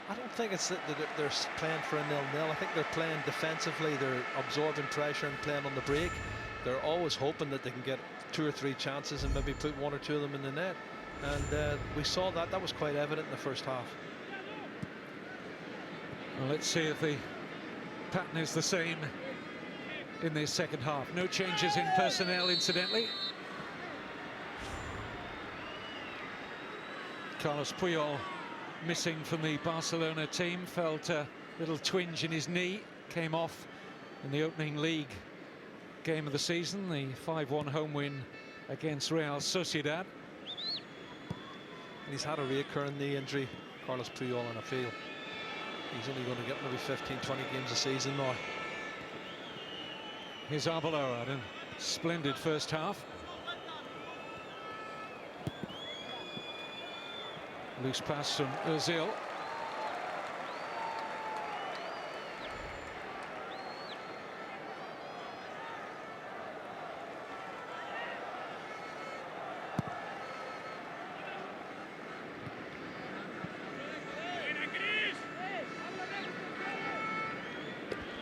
I don't think it's that they're playing for a nil-nil. I think they're playing defensively. They're absorbing pressure and playing on the break. They're always hoping that they can get 2 or 3 chances and maybe put 1 or 2 of them in the net. And we saw that. That was quite evident in the first half. Well, let's see if the pattern is the same in this second half. No changes in personnel, incidentally. Carlos Puyol missing from the Barcelona team, felt a little twinge in his knee, came off in the opening league game of the season, the 5-1 home win against Real Sociedad. And he's had a recurring knee injury, Carlos Puyol, and I feel he's only going to get maybe 15-20 games a season now. Here's Arbeloa had a splendid first half. Loose pass from Ozil.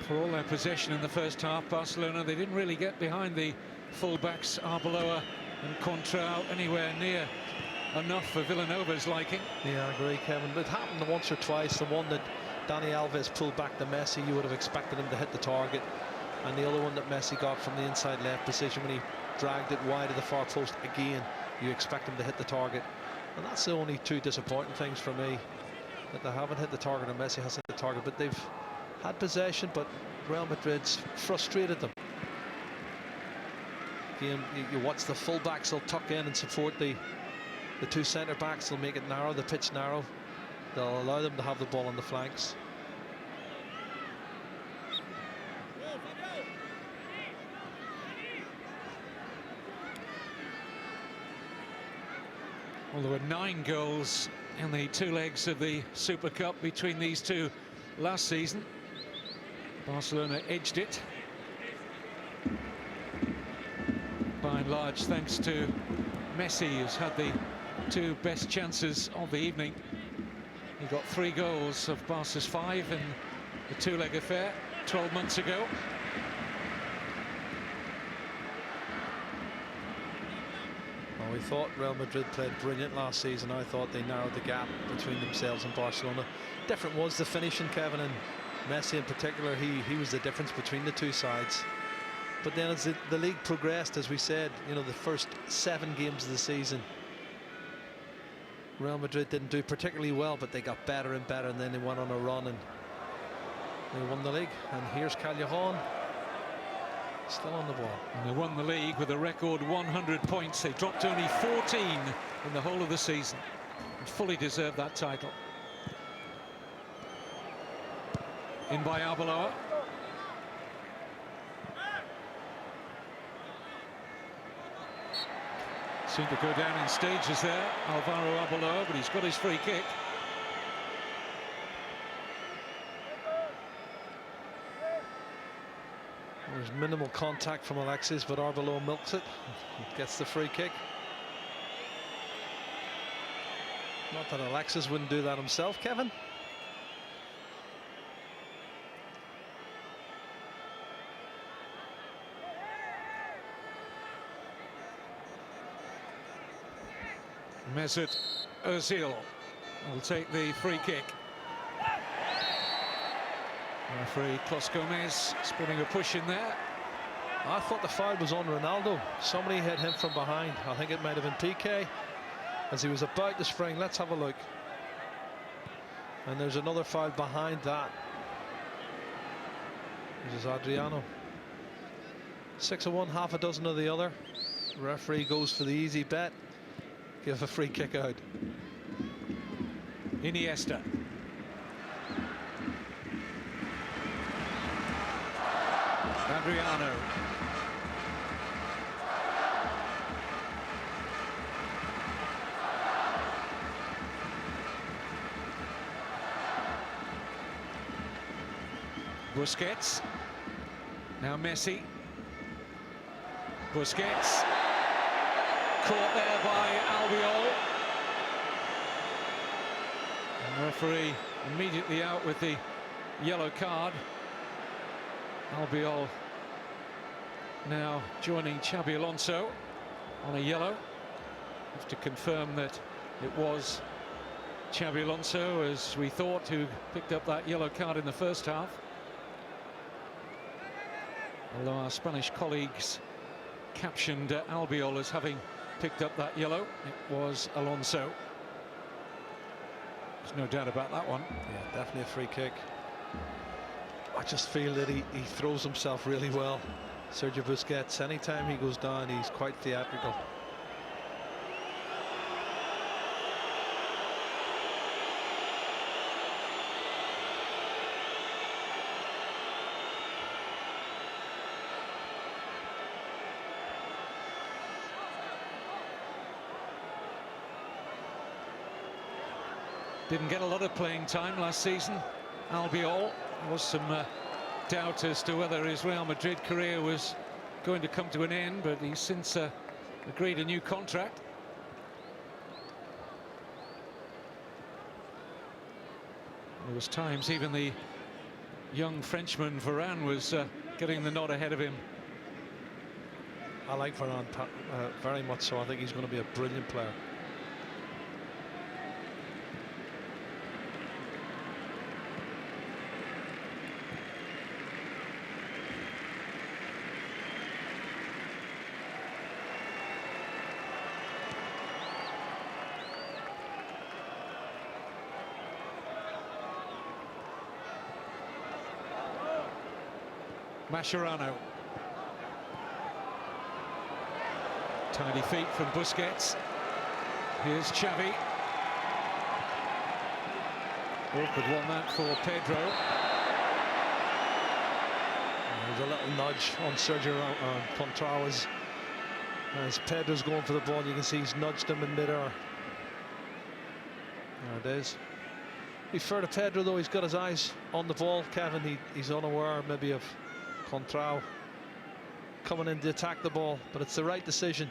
For all their possession in the first half, Barcelona, they didn't really get behind the full-backs Arbeloa and Contral anywhere near enough for Villanova's liking. Yeah, I agree, Kevin. It happened once or twice. The one that Dani Alves pulled back to Messi, you would have expected him to hit the target. And the other one that Messi got from the inside left position when he dragged it wide of the far post again, you expect him to hit the target. And that's the only two disappointing things for me, that they haven't hit the target and Messi hasn't hit the target. But they've had possession, but Real Madrid's frustrated them. Again, you watch the full-backs, they'll tuck in and support the two centre-backs. They'll make it narrow, the pitch narrow. They'll allow them to have the ball on the flanks. Well, there were 9 goals in the 2 legs of the Super Cup between these two last season. Barcelona edged it by and large thanks to Messi, who's had the 2 best chances of the evening. He got 3 goals of Barca's 5 in the 2-leg affair 12 months ago. Oh, I thought Real Madrid played brilliant last season. I thought they narrowed the gap between themselves and Barcelona. Different was the finishing, Kevin, and Messi in particular. He was the difference between the two sides. But then as the league progressed, as we said, you know, the first 7 games of the season, Real Madrid didn't do particularly well, but they got better and better, and then they went on a run and they won the league. And here's Callejon, still on the ball. And they won the league with a record 100 points. They dropped only 14 in the whole of the season and fully deserved that title. In by Arbeloa. Seemed to go down in stages there, Alvaro Arbeloa, but he's got his free kick. There's minimal contact from Alexis, but Arbeloa milks it, gets the free kick. Not that Alexis wouldn't do that himself, Kevin. Mesut Ozil will take the free kick. Referee Clos Gomez putting a push in there. I thought the foul was on Ronaldo. Somebody hit him from behind. I think it might have been PK as he was about to spring. Let's have a look. And there's another foul behind that. This is Adriano. 6 of one, half a dozen of the other. Referee goes for the easy bet. Give a free kick out. Iniesta. Adriano. Busquets. Now Messi. Busquets. Caught there by Albiol. And the referee immediately out with the yellow card. Albiol now joining Xabi Alonso on a yellow. Have to confirm that it was Xabi Alonso, as we thought, who picked up that yellow card in the first half. Although our Spanish colleagues captioned Albiol as having picked up that yellow, it was Alonso. There's no doubt about that one. Yeah, definitely a free kick. I just feel that he throws himself really well. Sergio Busquets, anytime he goes down, he's quite theatrical. Didn't get a lot of playing time last season, Albiol. There was some doubt as to whether his Real Madrid career was going to come to an end, but he's since agreed a new contract. There was times even the young Frenchman Varane was getting the nod ahead of him. I like Varane very much so. I think he's going to be a brilliant player. Mascherano. Tidy feet from Busquets. Here's Xavi. Awkward one that for Pedro. There's a little nudge on Sergio Contras as Pedro's going for the ball. You can see he's nudged him in mid-air. There it is. Be fair to Pedro though, he's got his eyes on the ball, Kevin. He's unaware maybe of Contrao coming in to attack the ball, but it's the right decision.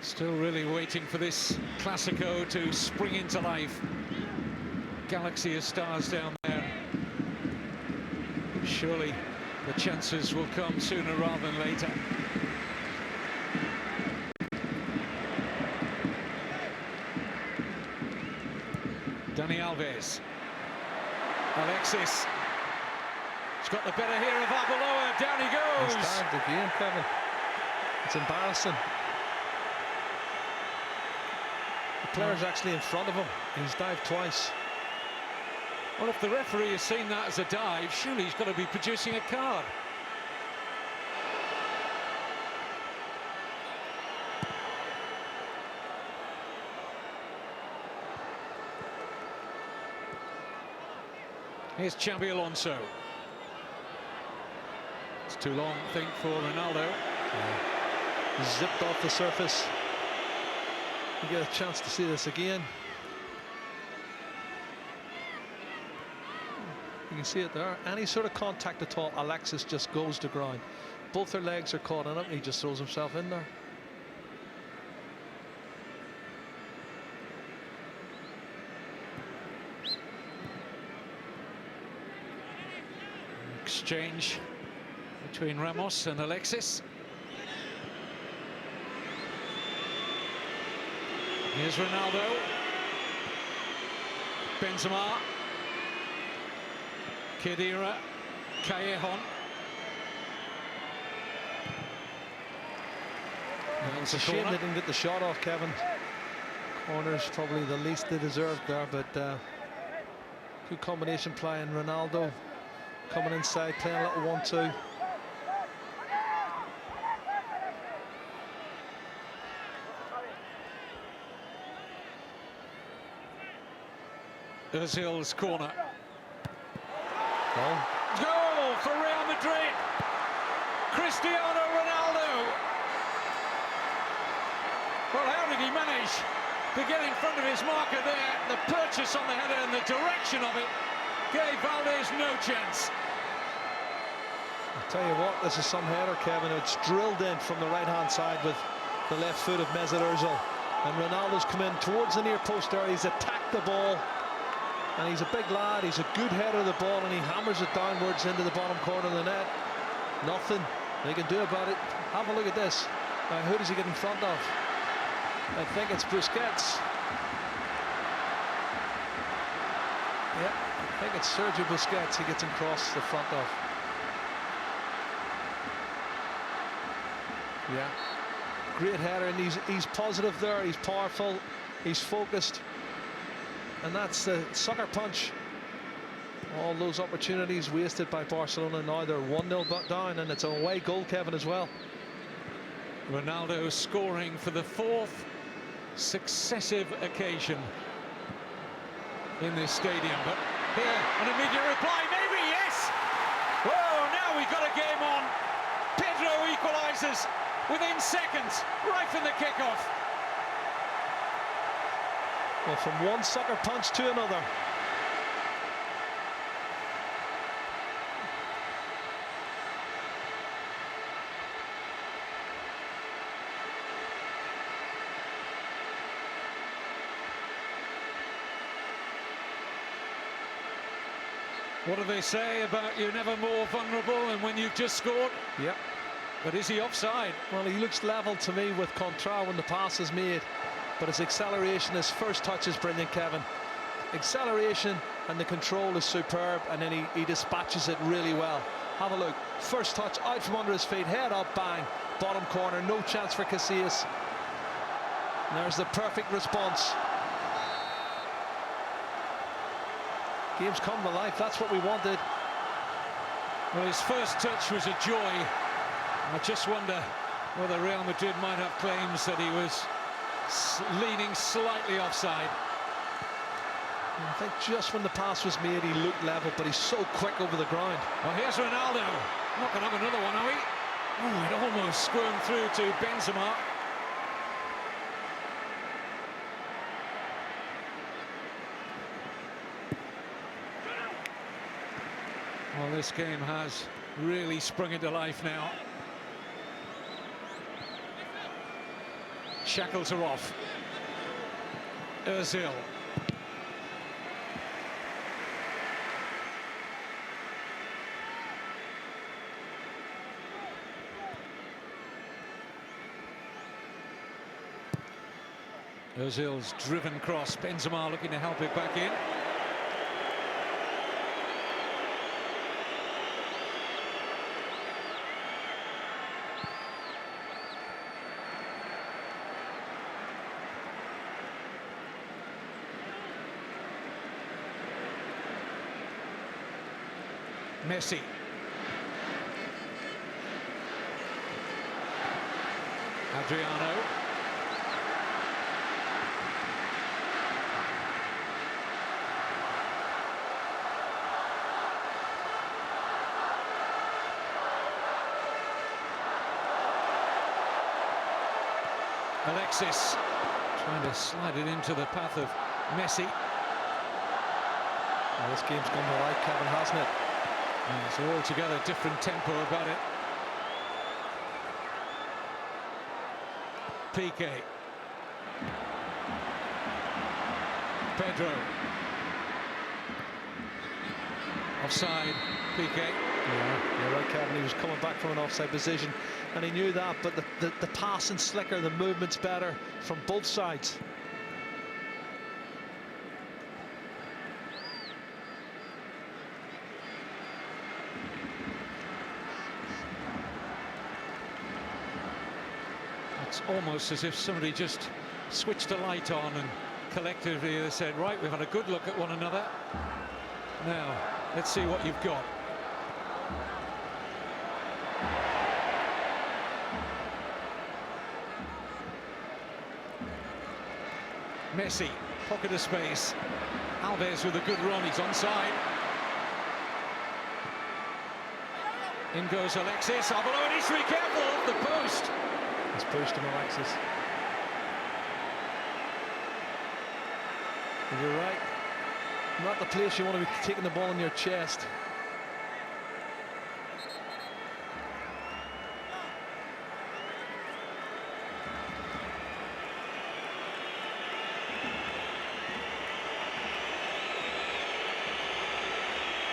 Still really waiting for this Classico to spring into life. Galaxy of stars down there. Surely the chances will come sooner rather than later. Dani Alves. Alexis. He's got the better here of Arbeloa. Down he goes. He's dived again, Kevin. It's embarrassing. The player's actually in front of him. He's dived twice. Well, if the referee has seen that as a dive, surely he's got to be producing a card. Here's Xabi Alonso. It's too long, I think, for Ronaldo. Zipped off the surface. You get a chance to see this again. You can see it there. Any sort of contact at all, Alexis just goes to ground. Both her legs are caught in it, and he just throws himself in there. Exchange between Ramos and Alexis. Here's Ronaldo. Benzema. Khedira. Callejon. It's a shame they didn't get the shot off, Kevin. Corner's probably the least they deserved there, but good combination play, and Ronaldo coming inside, playing a little 1-2. Ozil's corner. Goal. Goal for Real Madrid. Cristiano Ronaldo. Well, how did he manage to get in front of his marker there? The purchase on the header and the direction of it gave Valdez no chance. I'll tell you what, this is some header, Kevin. It's drilled in from the right-hand side with the left foot of Mesut Ozil. And Ronaldo's come in towards the near post there. He's attacked the ball. And he's a big lad. He's a good header of the ball, and he hammers it downwards into the bottom corner of the net. Nothing they can do about it. Have a look at this. Now, who does he get in front of? I think it's Busquets. Yeah, I think it's Sergio Busquets he gets across the front of. Yeah, great header, and he's positive there. He's powerful. He's focused, and that's the sucker punch. All those opportunities wasted by Barcelona. Now they're 1-0 down, and it's an away goal, Kevin, as well. Ronaldo scoring for the fourth successive occasion in this stadium. But here, an immediate reply, maybe, yes! Whoa, now we've got a game on. Pedro equalises within seconds, right from the kickoff. Well, from one sucker punch to another. What do they say about you're never more vulnerable than when you've just scored? Yep. But is he offside? Well, he looks level to me with Contrar when the pass is made, but his acceleration, his first touch is brilliant, Kevin. Acceleration and the control is superb, and then he dispatches it really well. Have a look. First touch out from under his feet, head up, bang, bottom corner, no chance for Casillas. And there's the perfect response. Games come to life, that's what we wanted. Well, his first touch was a joy. I just wonder whether Real Madrid might have claims that he was leaning slightly offside. I think just when the pass was made, he looked level, but he's so quick over the ground. Well, here's Ronaldo. Not going to have another one, are we? Oh, it almost squirmed through to Benzema. Well, this game has really sprung into life now. shackles are off. Ozil. Ozil's driven cross. Benzema looking to help it back in. Messi. Adriano. Alexis trying to slide it into the path of Messi. Well, this game's gone to right, Kevin, hasn't it? And it's an altogether different tempo about it. Piqué. Pedro. Offside, Piqué. Yeah, you're right, Kevin. He was coming back from an offside position, and he knew that. But the passing slicker, the movement's better from both sides. It's almost as if somebody just switched a light on and collectively they said, right, we've had a good look at one another. Now, let's see what you've got. Messi, pocket of space. Alves with a good run, he's onside. In goes Alexis. Oh, below, he needs to be careful of the post. It's pushed him, Alexis. You're right. Not the place you want to be taking the ball in your chest.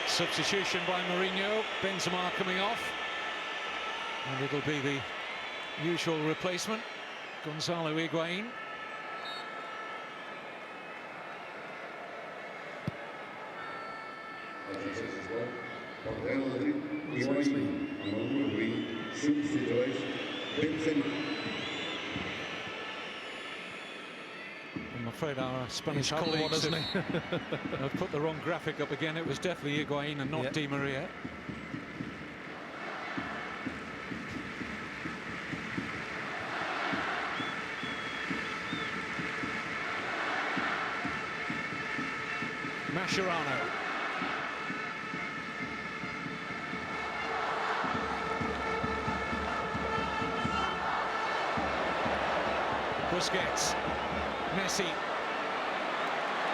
Substitution by Mourinho. Benzema coming off. And it'll be the usual replacement, Gonzalo Higuain. I'm afraid our Spanish colleagues have put the wrong graphic up again. It was definitely Higuain and not Di Maria. Mascherano. Busquets. Messi.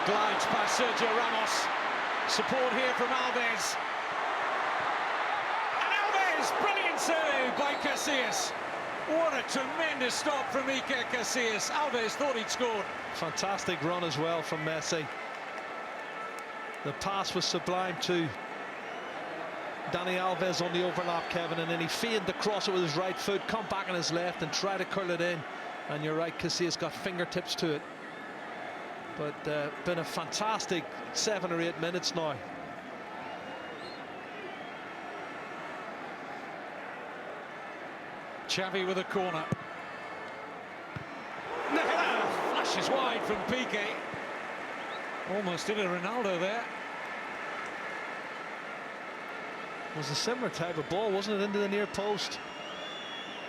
Glides past Sergio Ramos. Support here from Alves. And Alves! Brilliant save by Casillas. What a tremendous stop from Iker Casillas. Alves thought he'd scored. Fantastic run as well from Messi. The pass was sublime to Dani Alves on the overlap, Kevin, and then he feigned to cross it with his right foot, come back on his left and try to curl it in. And you're right, Casillas got fingertips to it. But been a fantastic 7 or 8 minutes now. Xavi with a corner. Flashes wide from Piqué. Almost did a Ronaldo there. It was a similar type of ball, wasn't it, into the near post?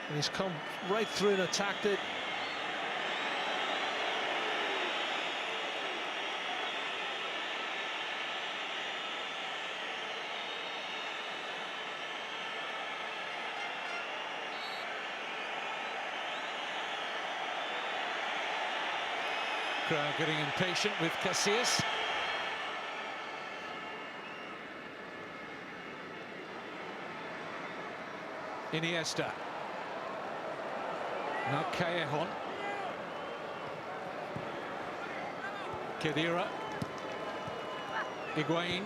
And he's come right through and attacked it. Crowd getting impatient with Casillas. Iniesta. Now Callejon. Khedira. Higuain.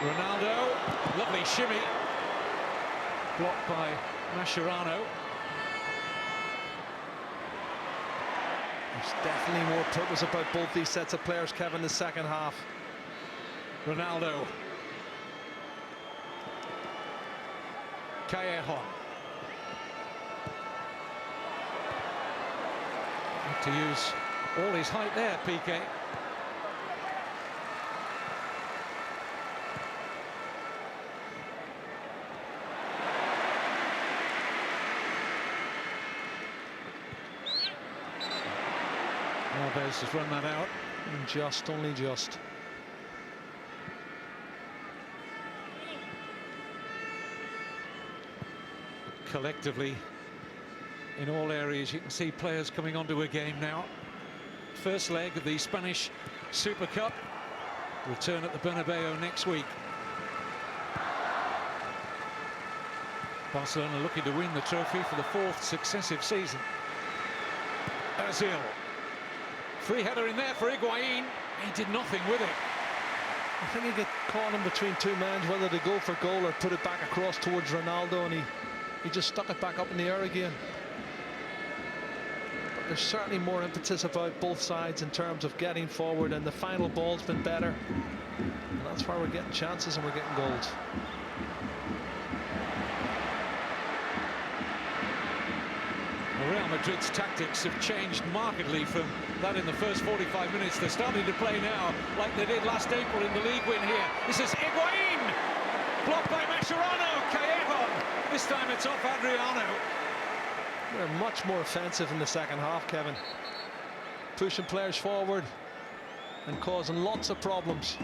Ronaldo. Lovely shimmy. Blocked by Mascherano. There's definitely more purpose about both these sets of players, Kevin, in the second half. Ronaldo. Callejon. Had to use all his height there, Piqué. Alves has run that out. And only just. Collectively, in all areas, you can see players coming onto a game now. First leg of the Spanish Super Cup. Return at the Bernabeu next week. Barcelona looking to win the trophy for the 4th successive season. Ozil. Free header in there for Higuain. He did nothing with it. I think he got caught in between two men, whether to go for goal or put it back across towards Ronaldo, and he just stuck it back up in the air again. But there's certainly more impetus about both sides in terms of getting forward, and the final ball's been better. And that's why we're getting chances and we're getting goals. Real Madrid's tactics have changed markedly from that in the first 45 minutes. They're starting to play now like they did last April in the league win here. This is Higuain! Blocked by Mascherano. Callejon. This time it's off Adriano. They're much more offensive in the second half, Kevin. Pushing players forward and causing lots of problems.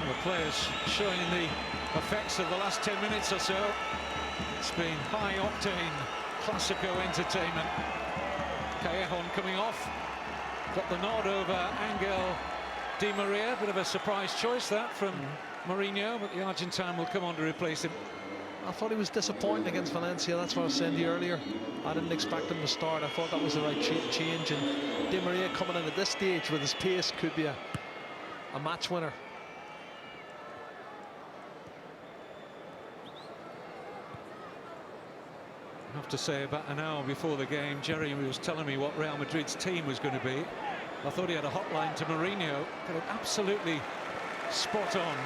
The players showing the effects of the last 10 minutes or so. It's been high-octane Classico entertainment. Callejon coming off. Got the nod over Angel Di Maria. Bit of a surprise choice that from Mourinho, but the Argentine will come on to replace him. I thought he was disappointing against Valencia. That's what I was saying to you earlier. I didn't expect him to start. I thought that was the right change. And Di Maria coming in at this stage with his pace could be a match winner. I have to say, about an hour before the game, Jerry was telling me what Real Madrid's team was going to be. I thought he had a hotline to Mourinho. Got it absolutely spot on.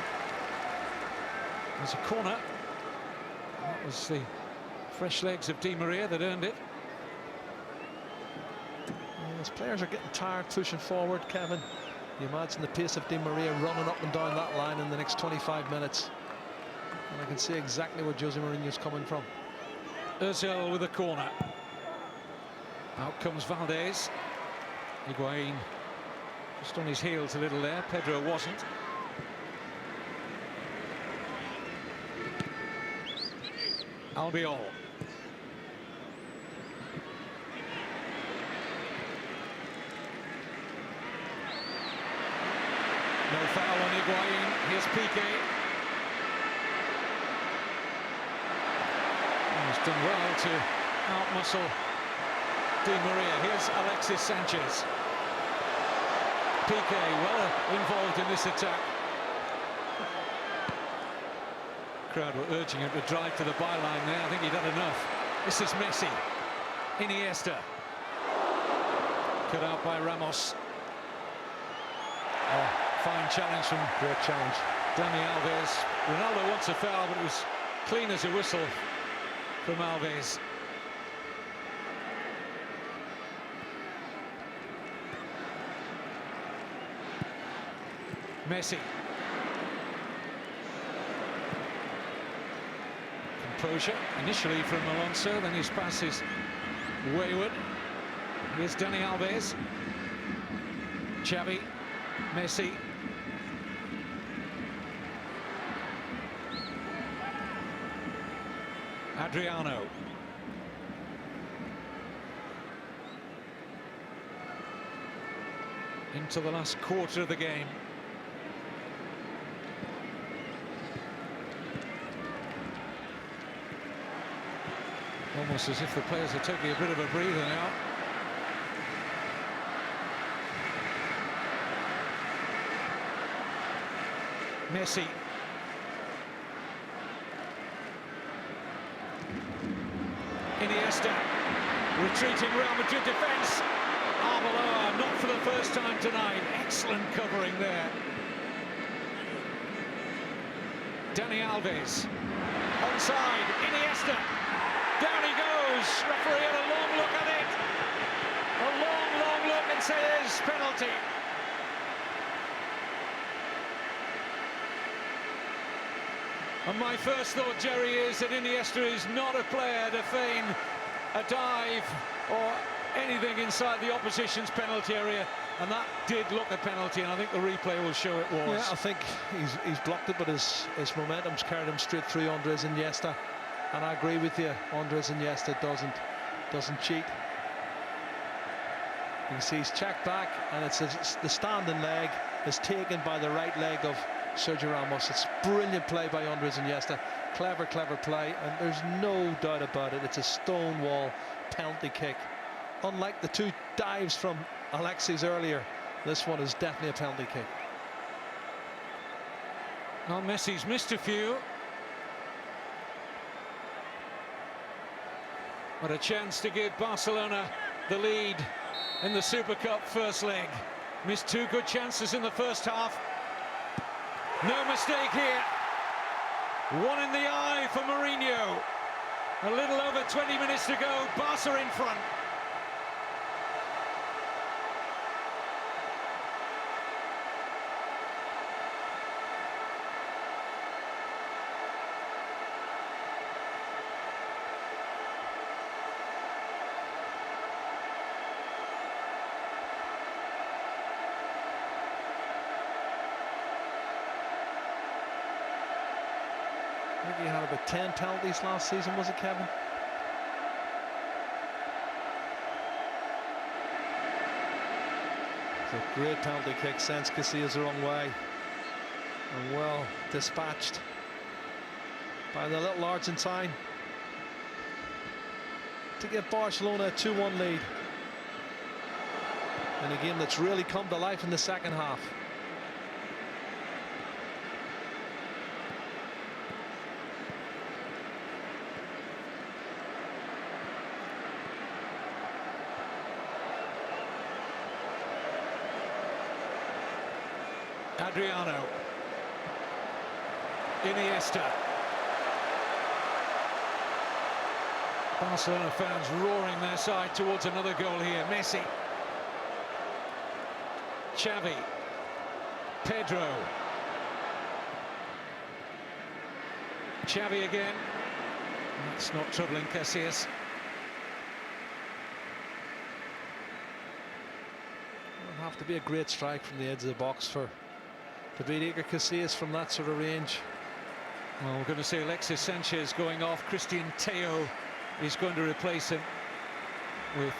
There's a corner. That was the fresh legs of Di Maria that earned it. As players are getting tired pushing forward, Kevin, you imagine the pace of Di Maria running up and down that line in the next 25 minutes. And I can see exactly where Jose Mourinho's coming from. Ozil with a corner. Out comes Valdez. Higuain just on his heels a little there. Pedro wasn't. Albiol. No foul on Higuain. Here's Piqué. He's done well to outmuscle Di Maria. Here's Alexis Sanchez. Piqué well involved in this attack. Crowd were urging him to drive to the byline there. I think he'd had enough. This is Messi. Iniesta. Cut out by Ramos. Oh, fine challenge from Great challenge. Dani Alves. Ronaldo wants a foul, but it was clean as a whistle from Alves. Messi. Composure initially from Alonso, then his pass is wayward. Here's Dani Alves. Xavi. Messi. Adriano. Into the last quarter of the game. Almost as if the players are taking a bit of a breather now. Messi. Iniesta. Retreating Real Madrid defence. Arbeloa, not for the first time tonight. Excellent covering there. Dani Alves. Onside. Iniesta. Down he goes. Referee had a long look at it. A long look and says penalty. And my first thought, Jerry, is that Iniesta is not a player to feign a dive or anything inside the opposition's penalty area, and that did look a penalty, and I think the replay will show it was. Yeah, I think he's blocked it, but his momentum's carried him straight through Andres Iniesta, and I agree with you. Andres Iniesta doesn't cheat. You can see he's checked back, and it's the standing leg is taken by the right leg of Sergio Ramos. It's brilliant play by Andres Iniesta. Clever play, and there's no doubt about it. It's a stonewall penalty kick. Unlike the two dives from Alexis earlier, this one is definitely a penalty kick. Well, Messi's missed a few. What a chance to give Barcelona the lead in the Super Cup first leg. Missed two good chances in the first half. No mistake here. One in the eye for Mourinho. A little over 20 minutes to go. Barca in front. I think he had about 10 penalties last season, was it, Kevin? It's a great penalty kick, sends Casillas the wrong way, and well dispatched by the little Argentine to give Barcelona a 2-1 lead in a game that's really come to life in the second half. Adriano. Iniesta. Barcelona fans roaring their side towards another goal here. Messi. Xavi. Pedro. Xavi again. That's not troubling Casillas. It'll have to be a great strike from the edge of the box to beat Iker Casillas from that sort of range. Well, we're going to see Alexis Sanchez going off. Christian Teo is going to replace him with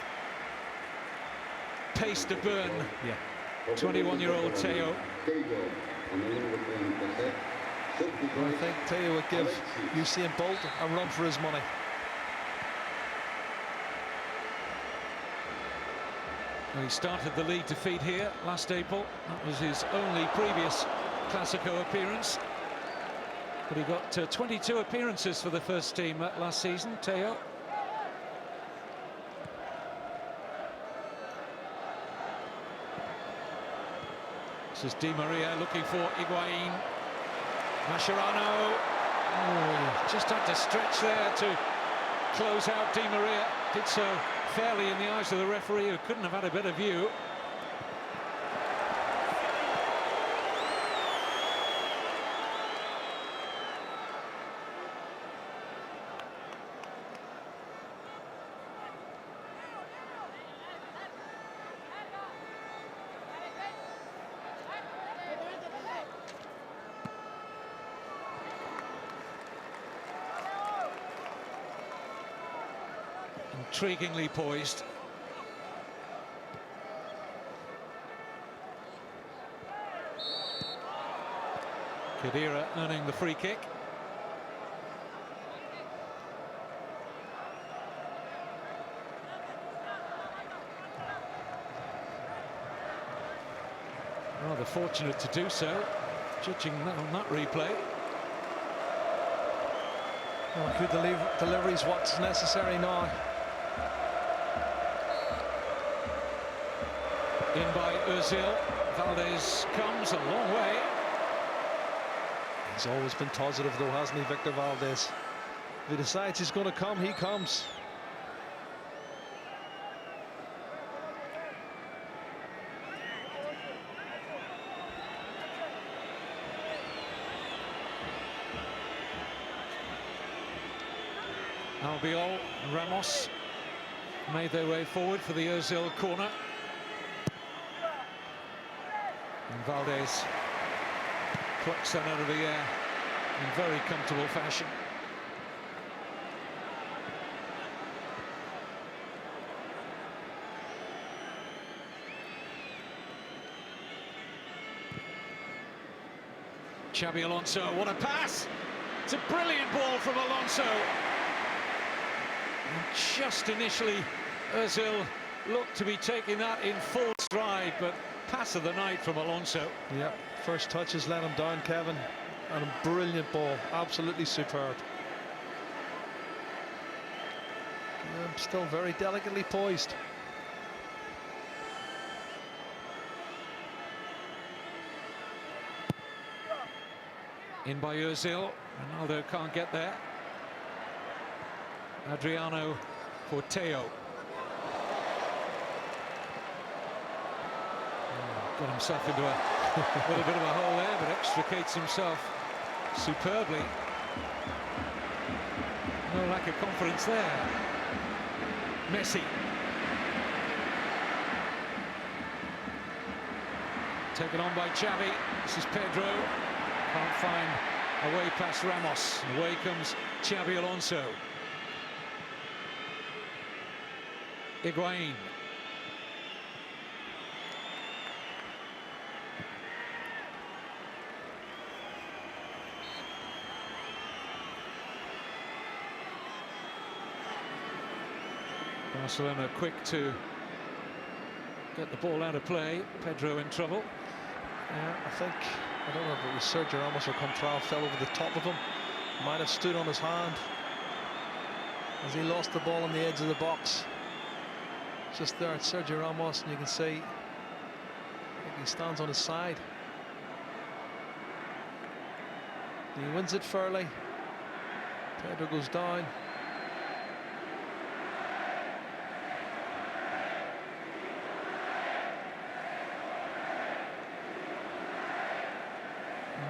pace to burn. Yeah. 21-year-old Teo. I think Teo would give Usain Bolt a run for his money. Well, he started the league defeat here last April. That was his only previous Clasico appearance. But he got 22 appearances for the first team last season, Teo. This is Di Maria looking for Higuain. Mascherano. Oh, just had to stretch there to close out Di Maria. Did so fairly in the eyes of the referee, who couldn't have had a better view. Intriguingly poised. Khedira earning the free kick. Rather fortunate to do so, judging on that replay. Well, good delivery's what's necessary now. In by Ozil. Valdez comes a long way. He's always been positive though, hasn't he, Victor Valdez? If he decides he's going to come, he comes. Albiol and Ramos made their way forward for the Ozil corner. And Valdez plucks that out of the air in very comfortable fashion. Xabi Alonso, what a pass! It's a brilliant ball from Alonso. And just initially, Ozil looked to be taking that in full stride, but pass of the night from Alonso. Yeah, first touches let him down, Kevin. And a brilliant ball, absolutely superb. Yeah, still very delicately poised. In by Ozil, Ronaldo can't get there. Adriano for Teo. Got himself into a little bit of a hole there, but extricates himself superbly. No lack of confidence there. Messi. Taken on by Xavi. This is Pedro. Can't find a way past Ramos. Away comes Xabi Alonso. Higuain. Barcelona quick to get the ball out of play. Pedro in trouble. Yeah, I don't know if it was Sergio Ramos or Contral fell over the top of him. Might have stood on his hand as he lost the ball on the edge of the box. Just there at Sergio Ramos, and you can see I think he stands on his side. He wins it fairly. Pedro goes down.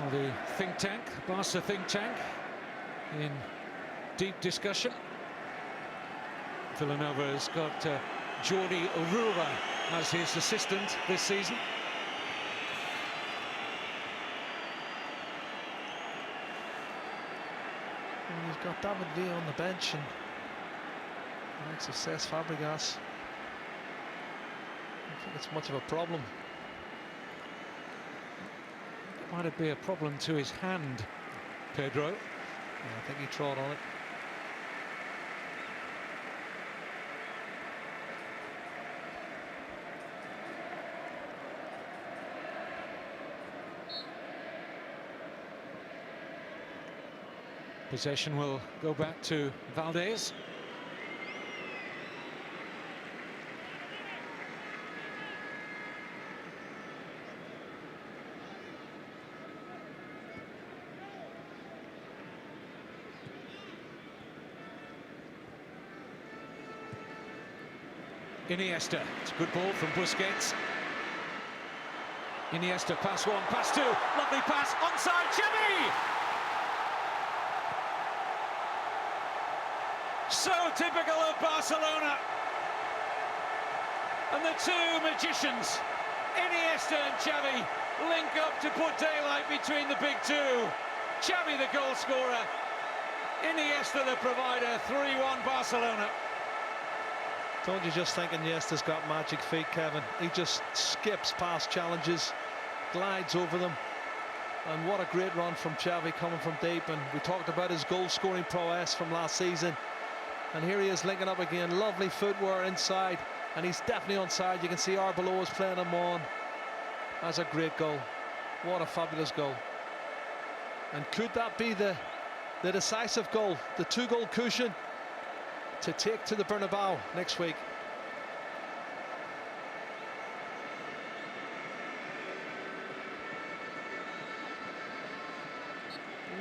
Well, the think tank, Barca think tank, in deep discussion. Villanova has got Jordi Urura as his assistant this season. And you've got David Villa on the bench and the likes of Cesc Fabregas. I don't think it's much of a problem. Might it be a problem to his hand, Pedro? Yeah, I think he trod on it. Possession will go back to Valdez. Iniesta, it's a good ball from Busquets. Iniesta, pass one, pass two, lovely pass, onside, Xavi! So typical of Barcelona. And the two magicians, Iniesta and Xavi, link up to put daylight between the big two. Xavi the goal scorer, Iniesta the provider, 3-1 Barcelona. Don't you just think Iniesta's got magic feet, Kevin? He just skips past challenges, glides over them. And what a great run from Xavi coming from deep. And we talked about his goal-scoring prowess from last season. And here he is linking up again. Lovely footwear inside. And he's definitely onside. You can see Arbeloa is playing him on. That's a great goal. What a fabulous goal. And could that be the decisive goal, the 2-goal cushion to take to the Bernabeu next week?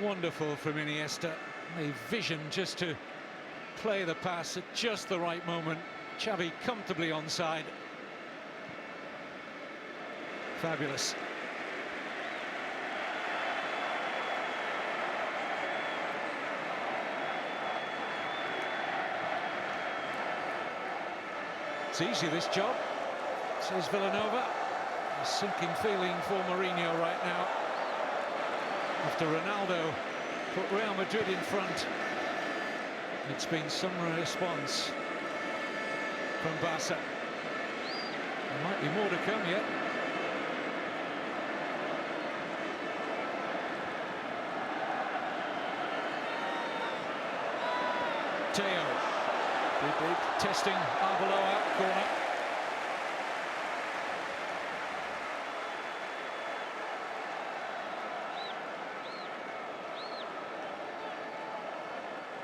Wonderful from Iniesta. A vision just to play the pass at just the right moment. Xavi comfortably onside. Fabulous. It's easy, this job, says Villanova. A sinking feeling for Mourinho right now, after Ronaldo put Real Madrid in front. It's been some response from Barca. There might be more to come yet. Teo. Deep. Testing Arbeloa, corner.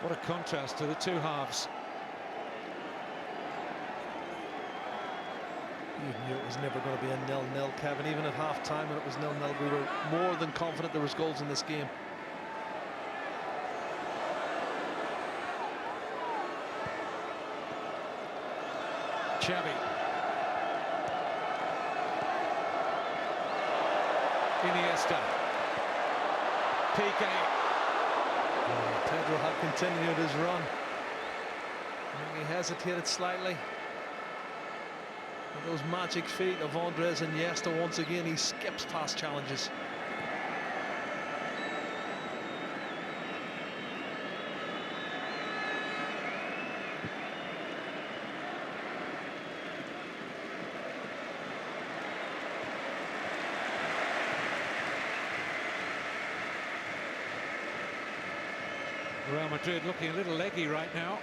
What a contrast to the two halves. You knew it was never going to be a 0-0, Kevin. Even at half-time when it was 0-0, we were more than confident there was goals in this game. Xavi. Iniesta. Piqué. Pedro had continued his run. I think he hesitated slightly. With those magic feet of Andres Iniesta, once again he skips past challenges. Real Madrid looking a little leggy right now,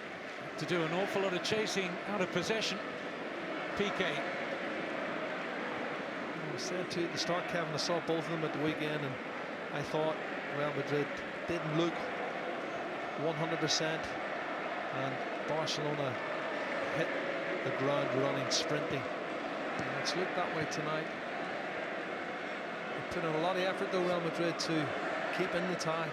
to do an awful lot of chasing out of possession. Piqué. I said to you at the start, Kevin, I saw both of them at the weekend and I thought Real Madrid didn't look 100%, and Barcelona hit the ground running, sprinting. And it's looked that way tonight. They put in a lot of effort though, Real Madrid, to keep in the tie.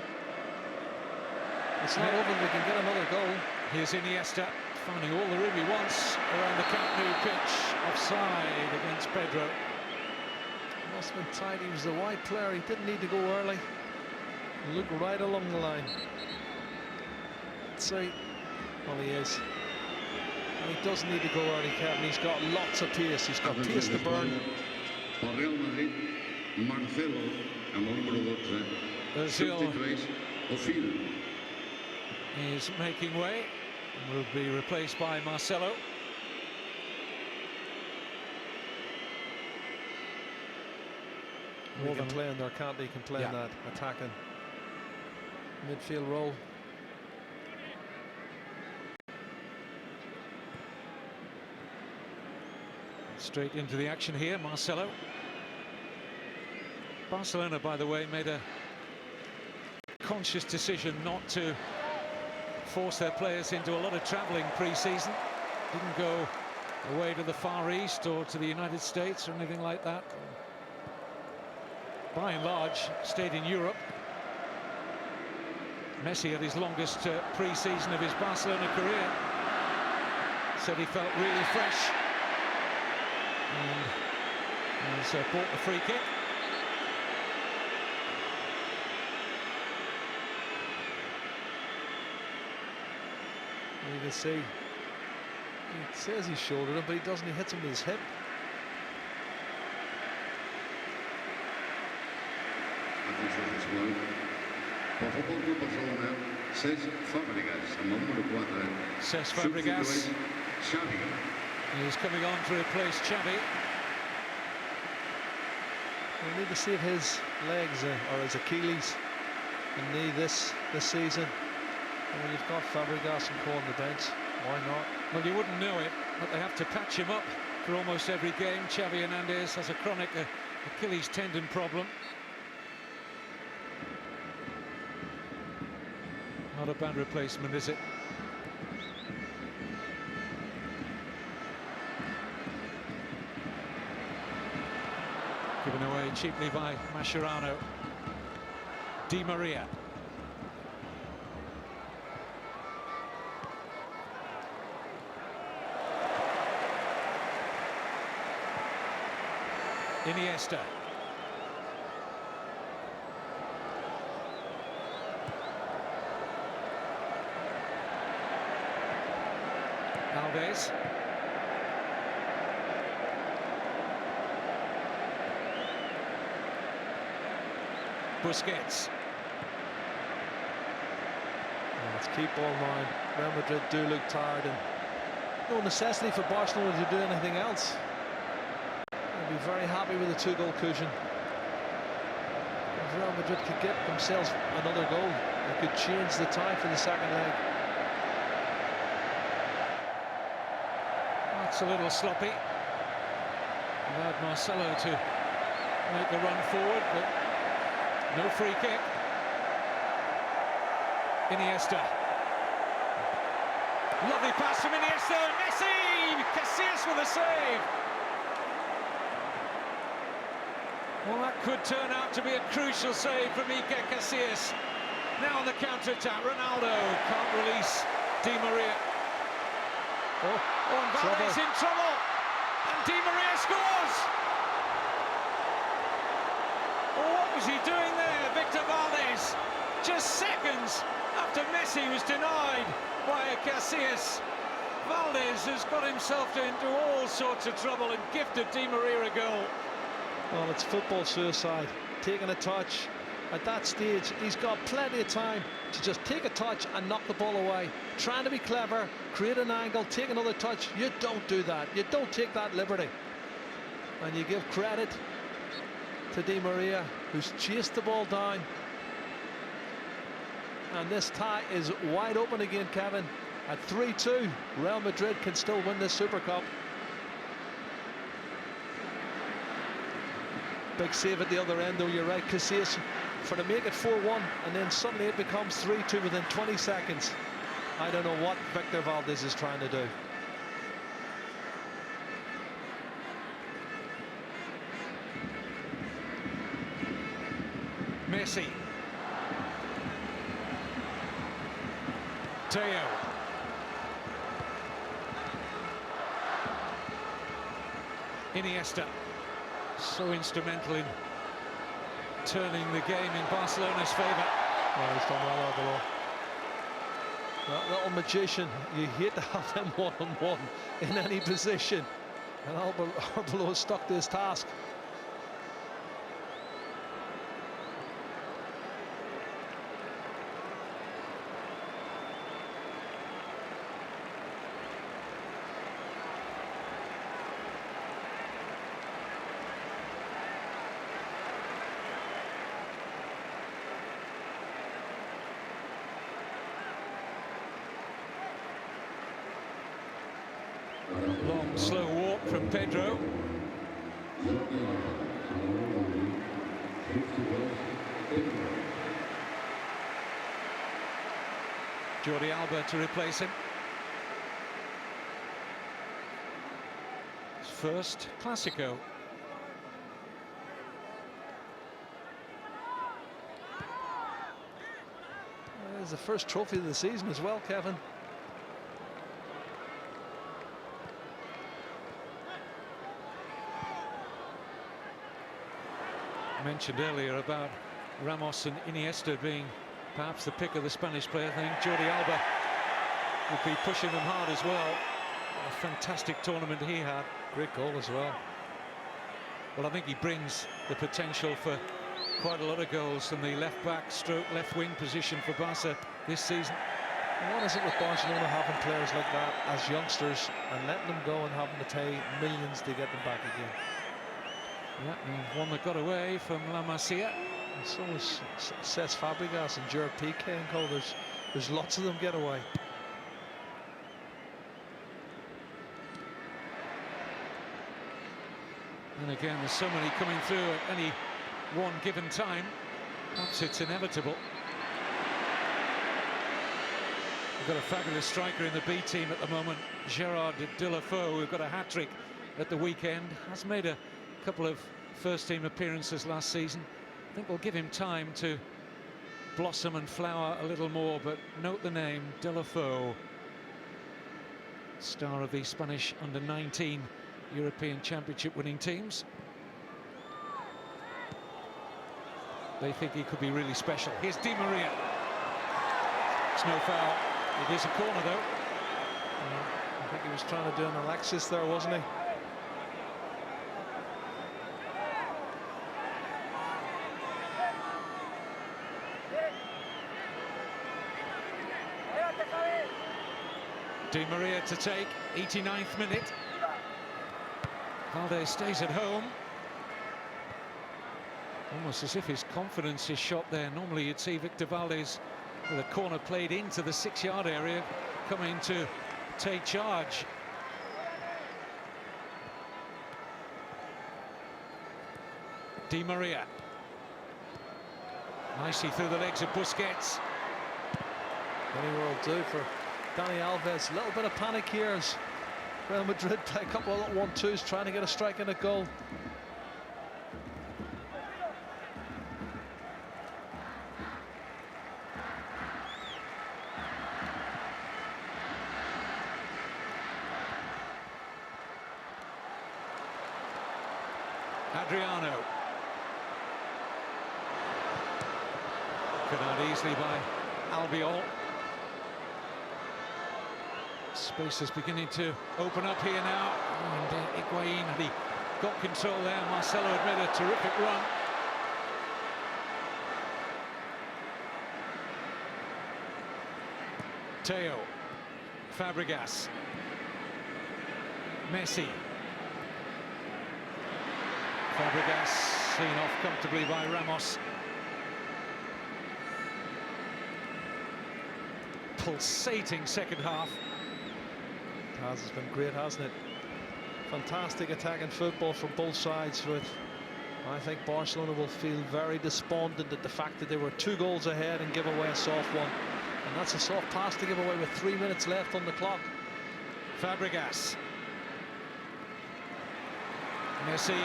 It's not over, we can get another goal. Here's Iniesta, finding all the room he wants around the Camp Nou pitch. Offside against Pedro. Must have been tight, he was the wide player, he didn't need to go early. He looked right along the line. See, well he is. And he doesn't need to go early, Kevin, he's got lots of pace, he's got pace to burn. Real Madrid, Marcelo, amb el número 12. Ozil is making way, will be replaced by Marcelo. He can play in there, can't he? He can play in that attacking midfield role. Straight into the action here, Marcelo. Barcelona, by the way, made a conscious decision not to force their players into a lot of travelling pre-season. Didn't go away to the Far East or to the United States or anything like that. By and large, stayed in Europe. Messi had his longest pre-season of his Barcelona career. Said he felt really fresh. And has bought the free kick. You can see, he says he shouldered him, but he doesn't, he hits him with his hip. Cesc Fabregas. He's coming on to replace Xavi. We need to see if his legs or his Achilles and knee this season. And when you've got Fabregas and Co on the bench, why not? Well, you wouldn't know it, but they have to patch him up for almost every game. Xavi Hernandez has a chronic Achilles tendon problem. Not a bad replacement, is it? Given away cheaply by Mascherano. Di Maria. Iniesta. Alves. Busquets. Let's keep ball line. Real Madrid do look tired, and no necessity for Barcelona to do anything else. They'll be very happy with the 2-goal cushion. If Real Madrid could get themselves another goal, they could change the tie for the second leg. That's a little sloppy. Allowed Marcelo to make the run forward, but no free kick. Iniesta. Lovely pass from Iniesta. Messi! Casillas with a save. Well, that could turn out to be a crucial save from Iker Casillas. Now on the counter-attack, Ronaldo can't release Di Maria. And Valdes in trouble. And Di Maria scores! Well, what was he doing there, Victor Valdes? Just seconds after Messi was denied by Casillas. Valdes has got himself into all sorts of trouble and gifted Di Maria a goal. Well, it's football suicide. Taking a touch. At that stage, he's got plenty of time to just take a touch and knock the ball away. Trying to be clever, create an angle, take another touch. You don't do that. You don't take that liberty. And you give credit to Di Maria, who's chased the ball down. And this tie is wide open again, Kevin. At 3-2, Real Madrid can still win this Super Cup. Big save at the other end, though. You're right, Casillas, for to make it 4-1, and then suddenly it becomes 3-2 within 20 seconds. I don't know what Victor Valdes is trying to do. Messi. Teo. Iniesta. So instrumental in turning the game in Barcelona's favour. Well, he's done well, Arbeloa. That little magician, you hate to have them one-on-one in any position. And Arbeloa stuck to his task. Long, slow walk from Pedro. Jordi Alba to replace him. His first Clásico. There's the first trophy of the season as well, Kevin. Mentioned earlier about Ramos and Iniesta being perhaps the pick of the Spanish player. I think Jordi Alba would be pushing them hard as well. What a fantastic tournament he had. Great goal as well. Well, I think he brings the potential for quite a lot of goals from the left-back stroke left-wing position for Barca this season. And what is it with Barcelona having players like that as youngsters and letting them go and having to pay millions to get them back again? Yeah, and one that got away from La Masia. And so is Cesc Fabregas and Gerard Piqué and co. There's lots of them get away. And again, there's so many coming through at any one given time. Perhaps it's inevitable. We've got a fabulous striker in the B team at the moment, Gerard Deulofeu, who got a hat-trick at the weekend. Has made a couple of first-team appearances last season. I think we'll give him time to blossom and flower a little more, but note the name, Deulofeu, star of the Spanish under-19 European Championship winning teams. They think he could be really special. Here's Di Maria. It's no foul. It is a corner, though. I think he was trying to do an Alexis there, wasn't he? Di Maria to take, 89th minute. Valdez stays at home. Almost as if his confidence is shot there. Normally you'd see Victor Valdez with a corner played into the 6-yard area, coming to take charge. Di Maria. Nicely through the legs of Busquets. Any will do for Dani Alves. A little bit of panic here as Real Madrid play a couple of 1-2s, trying to get a strike and a goal. Adriano. Cut out easily by Albiol. Space is beginning to open up here now. And Higuain, had he got control there, Marcelo had made a terrific run. Teo. Fabregas. Messi. Fabregas seen off comfortably by Ramos. Pulsating second half. It has been great, hasn't it? Fantastic attacking football from both sides. With, I think Barcelona will feel very despondent at the fact that they were 2 goals ahead and give away a soft one. And that's a soft pass to give away with 3 minutes left on the clock. Fabregas. Messi.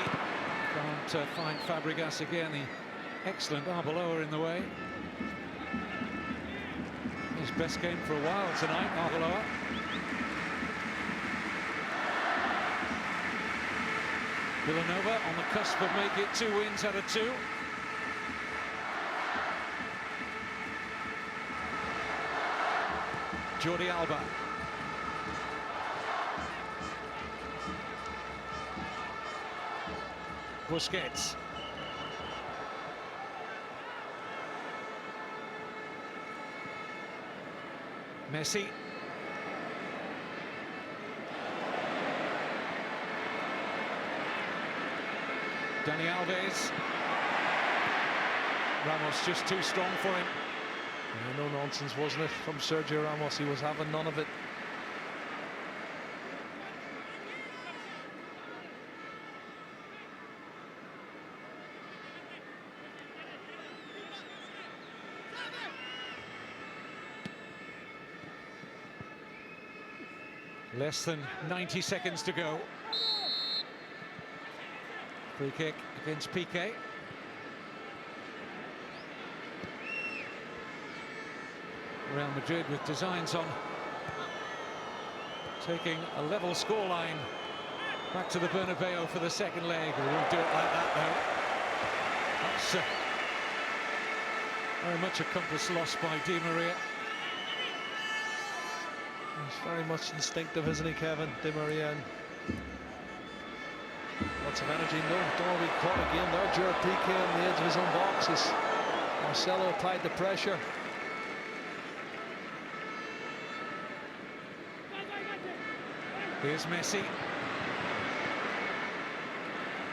Can't find Fabregas again. The excellent Arbeloa in the way. His best game for a while tonight, Arbeloa. Villanova on the cusp of make it 2 wins out of 2. Jordi Alba. Busquets. Messi. Dani Alves. Ramos just too strong for him. Yeah, no nonsense, wasn't it, from Sergio Ramos? He was having none of it. Less than 90 seconds to go. Free kick against Piqué. Real Madrid with designs on taking a level scoreline back to the Bernabeu for the second leg. We won't do it like that, though. That's very much a compass lost by Di Maria. He's very much instinctive, isn't he, Kevin? Di Maria. And lots of energy. No, don't want to be caught again there. Gerard Piqué on the edge of his own box as Marcelo applied the pressure. Here's Messi.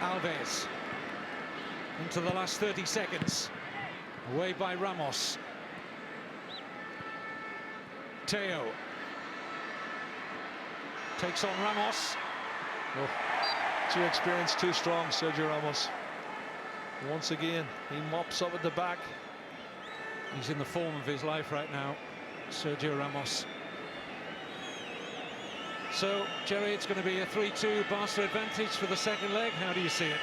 Alves. Into the last 30 seconds. Away by Ramos. Teo. Takes on Ramos. Oh, Too experienced, too strong, Sergio Ramos. Once again, he mops up at the back. He's in the form of his life right now, Sergio Ramos. So, Jerry, it's going to be a 3-2 Barca advantage for the second leg. How do you see it?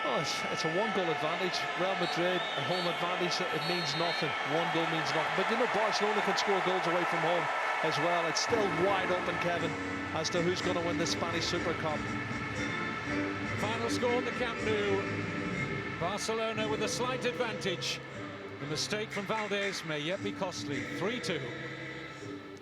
Oh, it's a one-goal advantage. Real Madrid, a home advantage, it means nothing. One goal means nothing. But you know, Barcelona can score goals away from home as well. It's still wide open, Kevin, as to who's going to win the Spanish Super Cup. Final score at the Camp Nou. Barcelona with a slight advantage. The mistake from Valdez may yet be costly. 3-2.